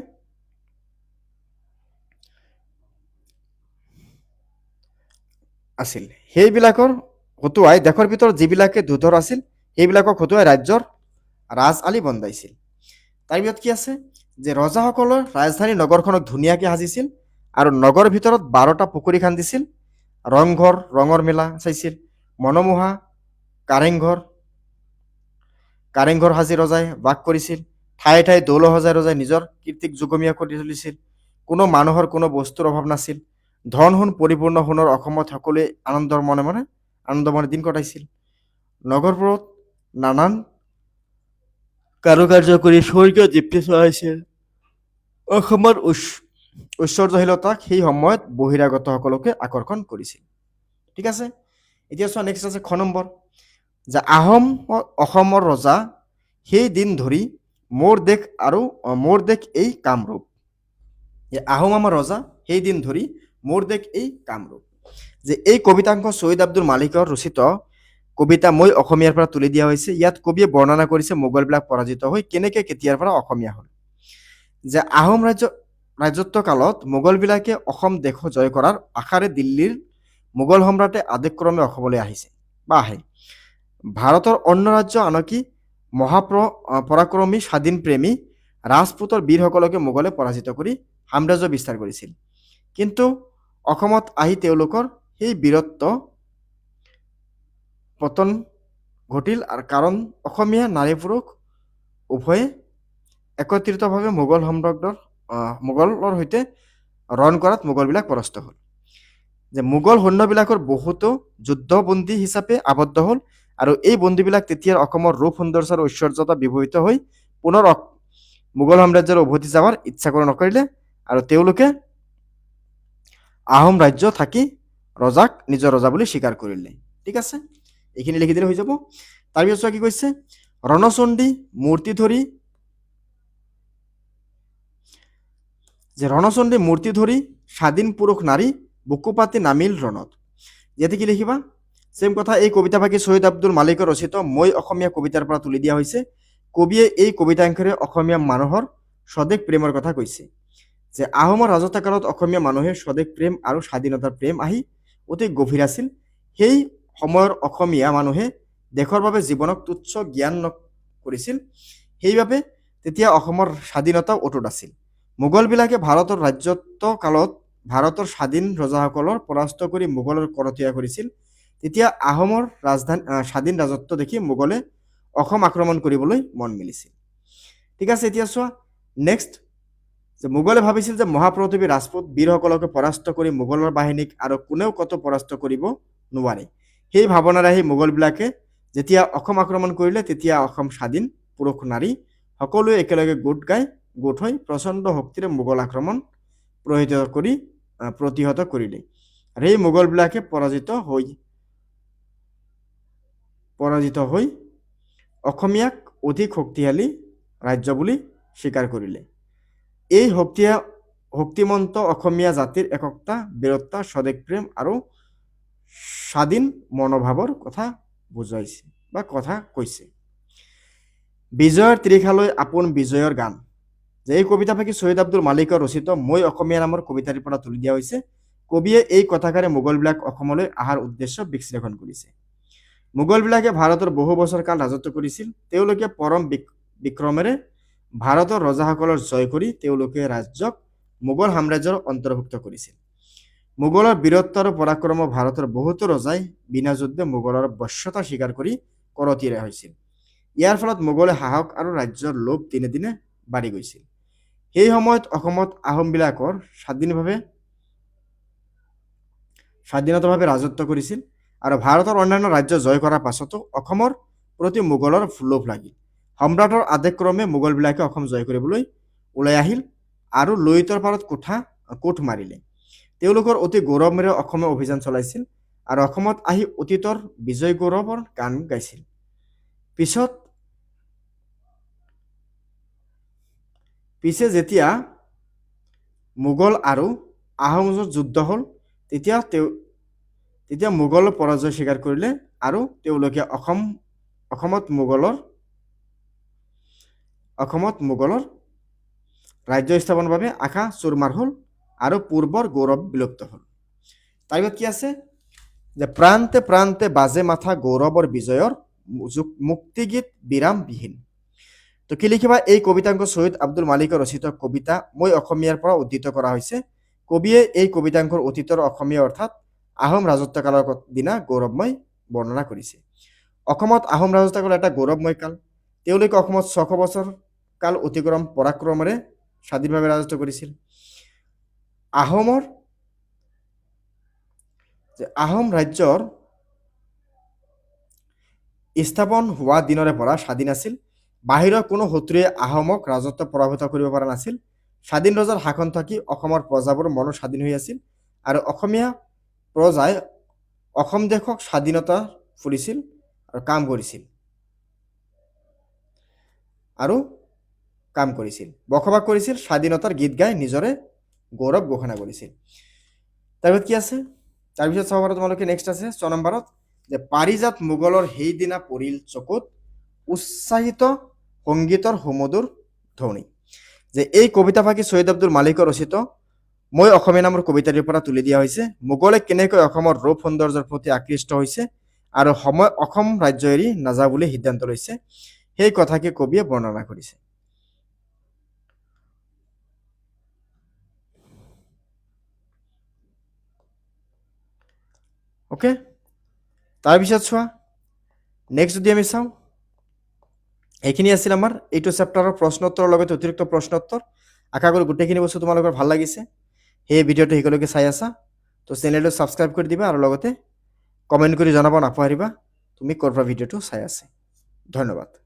আছিল সেইবিলাকৰ হতুৱাই দেশৰ ভিতৰত যিবিলাকে ধুধৰ আছিল সেইবিলাকক হতুৱাই ৰাজ্যৰ ৰাজ আলী বন্দাইছিল। তাৰপিছত কি আছে যে ৰজাসকলৰ ৰাজধানী নগৰখনক ধুনীয়াকৈ সাজিছিল আৰু নগৰৰ ভিতৰত 12টা পুখুৰী খান্দিছিল। ৰংঘৰ ৰঙৰ মেলা চাইছিল। মনোমোহা কাৰেংঘৰ সাজি ৰজাই বাস কৰিছিল। ঠায়ে ঠায়ে দৌল সজাই ৰজাই নিজৰ কীৰ্তিক যুগমীয়া কৰি তুলিছিল। কোনো মানুহৰ কোনো বস্তুৰ অভাৱ নাছিল। ধন সোণ পৰিপূৰ্ণ সোণৰ অসমত সকলোৱে আনন্দমনে দিন কটাইছিল। নগৰবোৰত নানান কাৰুকাৰ্য কৰি স্বৰ্গীয় দীপ্তি চলাইছিল। অসমৰ ঐশ্বৰ্যশীলতাক সেই সময়ত বহিৰাগতসকলকে আকৰ্ষণ কৰিছিল। ঠিক আছে, এতিয়া চোৱা নেক্সট আছে খ নম্বৰ, যে আহোম অসমৰ ৰজা সেই দিন ধৰি মোৰ দেশ এই কামৰূপ। আহোম আমাৰ ৰজা সেই দিন ধৰি মোৰ দেশ এই কামৰূপ। যে এই কবিতাংশ ছৈয়দ আব্দুল মালিকৰ ৰচিত কবিতা মই অসমীয়াৰ পৰা তুলি দিয়া হৈছে। ইয়াত কবিয়ে বৰ্ণনা কৰিছে মোগলবিলাক পৰাজিত হৈ কেনেকৈ কেতিয়াৰ পৰা অসমীয়া হ'ল। যে আহোম ৰাজত্ব কালত মোগলবিলাকে অসম দেশ জয় কৰাৰ আশাৰে দিল্লীৰ মোগল সম্ৰাটে আদেশক্ৰমে অসমলৈ আহে। ভাৰতৰ অন্য ৰাজ্য আনকি পৰাক্ৰমী স্বাধীনপ্ৰেমী ৰাজপুতৰ বীৰসকলকে মোগলে পৰাজিত কৰি সাম্ৰাজ্য বিস্তাৰ কৰিছিল। কিন্তু অসমত আহি তেওঁলোকৰ সেই বীৰত্ব পতন ঘটিল, কাৰণ অসমীয়া নাৰী পুৰুষ উভয়ে একত্ৰিতভাৱে মোগলৰ সৈতে ৰণ কৰাত মোগলবিলাক পৰাস্ত হ'ল। যে মোগল সৈন্যবিলাকৰ বহুতো যুদ্ধবন্দী হিচাপে আবদ্ধ হ'ল আৰু এই বন্দীবিলাক তেতিয়াৰ অসমৰ ৰূপ সৌন্দৰ্যৰ ঐশ্বৰ্যতা বিভূষিত হৈ পুনৰ মোগল সাম্ৰাজ্যৰ উভতি যাবৰ ইচ্ছা নকৰিলে আৰু তেওঁলোকে আহোম ৰাজ্য থাকি ৰজাক নিজৰ ৰজা বুলি স্বীকাৰ কৰিলে। ঠিক আছে, এইখিনি লিখি দিলে হৈ যাব। তাৰপিছত কি কৈছে, ৰণচণ্ডী মূৰ্তি ধৰি স্বাধীন পুৰুষ নাৰী বুকুপাতি নামিল ৰণত। ইয়াতে কি লিখিবা, চেম কথা। এই কবিতাভাগি ছৈয়দ আব্দুল মালিকৰ ৰচিত মই অসমীয়া কবিতাৰ পৰা তুলি দিয়া হৈছে। কবিয়ে এই কবিতাংশৰে অসমীয়া মানুহৰ স্বদেশ প্ৰেমৰ কথা কৈছে। যে আহোমৰ ৰাজত্ব কালত অসমীয়া মানুহে স্বদেশ প্ৰেম আৰু স্বাধীনতাৰ প্ৰেম আহি অতি গভীৰ আছিল। সেই সময়ৰ অসমীয়া মানুহে দেশৰ বাবে জীৱনক তুচ্ছ জ্ঞান কৰিছিল। সেইবাবে তেতিয়া অসমৰ স্বাধীনতাও অটুট আছিল। মোগলবিলাকে ভাৰতৰ ৰাজত্ব কালত ভাৰতৰ স্বাধীন ৰজাসকলৰ পৰাস্ত কৰি মোগলৰ কৰথিয়া কৰিছিল। তেতিয়া আহোমৰ স্বাধীন ৰাজত্ব দেখি মোগলে অসম আক্ৰমণ কৰিবলৈ মন মেলিছিল। ঠিক আছে, এতিয়া চোৱা নেক্সট, যে মোগলে ভাবিছিল যে মহাপ্ৰতাপী ৰাজপুত বীৰসকলকে পৰাস্ত কৰি মোগলৰ বাহিনীক আৰু কোনেও কতো পৰাস্ত কৰিব নোৱাৰে। সেই ভাৱনাৰে আহি মোগলবিলাকে যেতিয়া অসম আক্ৰমণ কৰিলে, তেতিয়া অসম স্বাধীন পুৰুষ নাৰী সকলোৱে একেলগে গোট হৈ প্ৰচণ্ড শক্তিৰে মোগল আক্ৰমণ প্ৰতিহত কৰিলে। আৰু এই মোগলবিলাকে পৰাজিত হৈ অসমীয়াক অধিক শক্তিশালী ৰাজ্য বুলি স্বীকাৰ কৰিলে। এই শক্তিমন্ত অসমীয়া জাতিৰ একতা, বীৰত্ব, স্বদেশ প্ৰেম আৰু স্বাধীন মনোভাৱৰ কথা বুজাইছে বা কথা কৈছে। বিজয়ৰ ত্ৰিশালৈ আপোন বিজয়ৰ গান। যে এই কবিতাভাগি ছৈয়দ আব্দুল মালিকৰ ৰচিত মই অসমীয়া নামৰ কবিতাৰ পৰা তুলি দিয়া হৈছে। কবিয়ে এই কথাষাৰে মোগলবিলাক অসমলৈ অহাৰ উদ্দেশ্য বিশ্লেষণ কৰিছে। মোগলবিলাকে ভাৰতৰ বহু বছৰ কাল ৰাজত্ব কৰিছিল। তেওঁলোকে পৰম বিক্ৰমেৰে ভাৰতৰ ৰজাসকলৰ জয় কৰি তেওঁলোকে ৰাজ্যক মোগল সাম্ৰাজ্যৰ অন্তৰ্ভুক্ত কৰিছিল। মোগলৰ বীৰত্ব আৰু পৰাক্ৰম ভাৰতৰ বহুতো ৰজাই বিনা যুদ্ধে মোগলৰ বশ্যতা স্বীকাৰ কৰি কৰতিৰা হৈছিল। ইয়াৰ ফলত মোগলে সাহস আৰু ৰাজ্যৰ লোভ দিনে দিনে বাঢ়ি গৈছিল। সেই সময়ত অসমত আহোমবিলাকৰ স্বাধীনতাভাৱে ৰাজত্ব কৰিছিল আৰু ভাৰতৰ অন্যান্য ৰাজ্য জয় কৰাৰ পাছতো অসমৰ প্ৰতি মোগলৰ লোভ লাগিল। সম্ৰাটৰ আদেশক্ৰমে মোগলবিলাকে অসম জয় কৰিবলৈ ওলাই আহিল আৰু লুইতৰ পাৰত কোঠ মাৰিলে। তেওঁলোকৰ অতি গৌৰৱেৰে অসমে অভিযান চলাইছিল আৰু অসমত আহি অতীতৰ বিজয় গৌৰৱৰ গান গাইছিল। পিছে যেতিয়া মোগল আৰু আহোমৰ মাজত যুদ্ধ হ'ল, তেতিয়া মোগল পৰাজয় স্বীকাৰ কৰিলে আৰু তেওঁলোকে অসমত মোগলৰ ৰাজ্য স্থাপনৰ বাবে আশা চুৰমাৰ হ'ল আৰু পূৰ্বৰ গৌৰৱ বিলুপ্ত হ'ল। তাৰপিছত কি আছে যে প্ৰান্তে প্ৰান্তে বাজে মাথা গৌৰৱৰ বিজয়ৰ মুক্তিগীত বিৰামবিহীন। তো কি লিখিবা? এই কবিতাংশ শ্বহীদ আব্দুল মালিকৰ ৰচিত কবিতা মই অসমীয়াৰ পৰা উদ্ধৃত কৰা হৈছে। কবিয়ে এই কবিতাংশৰ অতীতৰ অসমীয়া অৰ্থাৎ আহোম ৰাজত্বকালৰ দিনা গৌৰৱময় বৰ্ণনা কৰিছে। অসমত আহোম ৰাজত্বকাল এটা গৌৰৱময় কাল। তেওঁলোকে অসমত 600 বছৰ কাল অতিক্ৰম পৰাক্ৰমেৰে স্বাধীনভাৱে ৰাজত্ব কৰিছিল। আহোম ৰাজ্যৰ স্থাপন হোৱা দিনৰে পৰা স্বাধীন আছিল। বাহিৰৰ কোনো শত্ৰুৱে আহোমক ৰাজত্ব প্ৰভাৱিত কৰিব পৰা নাছিল। স্বাধীন ৰজাৰ শাসন থাকি অসমৰ প্ৰজাবোৰ মনো স্বাধীন হৈ আছিল আৰু অসমীয়া প্ৰজাই অসম দেশক স্বাধীনতা ফুৰিছিল আৰু কাম কৰিছিল, বসবাস কৰিছিল, স্বাধীনতাৰ গীত গাই নিজৰে গৌৰৱ ঘোষণা কৰিছিল। তাৰপিছত কি আছে? তাৰপিছত চাব পাৰা তোমালোকে নেক্সট আছে 6 নম্বৰত যে পাৰিজাত মোগলৰ সেইদিনা পৰিল চকুত উৎসাহিত সংগীতৰ সুমধুৰ ধ্বনি। যে এই কবিতাফাঁকি শ্বহীদ আব্দুল মালিকৰ ৰচিত মই অসমীয়া নামৰ কবিতাটিৰ পৰা তুলি দিয়া হৈছে। মোগলে কেনেকৈ অসমৰ ৰূপ সৌন্দৰ্যৰ প্ৰতি আকৃষ্ট হৈছে আৰু অসম ৰাজ্য এৰি নাযাওঁ বুলি সিদ্ধান্ত লৈছে, সেই কথাকে কবিয়ে বৰ্ণনা কৰিছে। অ'কে, তাৰপিছত চোৱা নেক্সট যদি আমি চাওঁ, এইখিনি আছিল আমাৰ এইটো চেপ্টাৰৰ প্ৰশ্নোত্তৰৰ লগতে অতিৰিক্ত প্ৰশ্নোত্তৰ। আশা কৰোঁ গোটেইখিনি বস্তু তোমালোকৰ ভাল লাগিছে। সেই ভিডিঅ'টো সেইলৈকে চাই আছা, তো চেনেলটো ছাবস্ক্ৰাইব কৰি দিবা আৰু লগতে কমেণ্ট কৰি জনাব নাপাহৰিবা তুমি ক'ৰ পৰা ভিডিঅ'টো চাই আছে। ধন্যবাদ।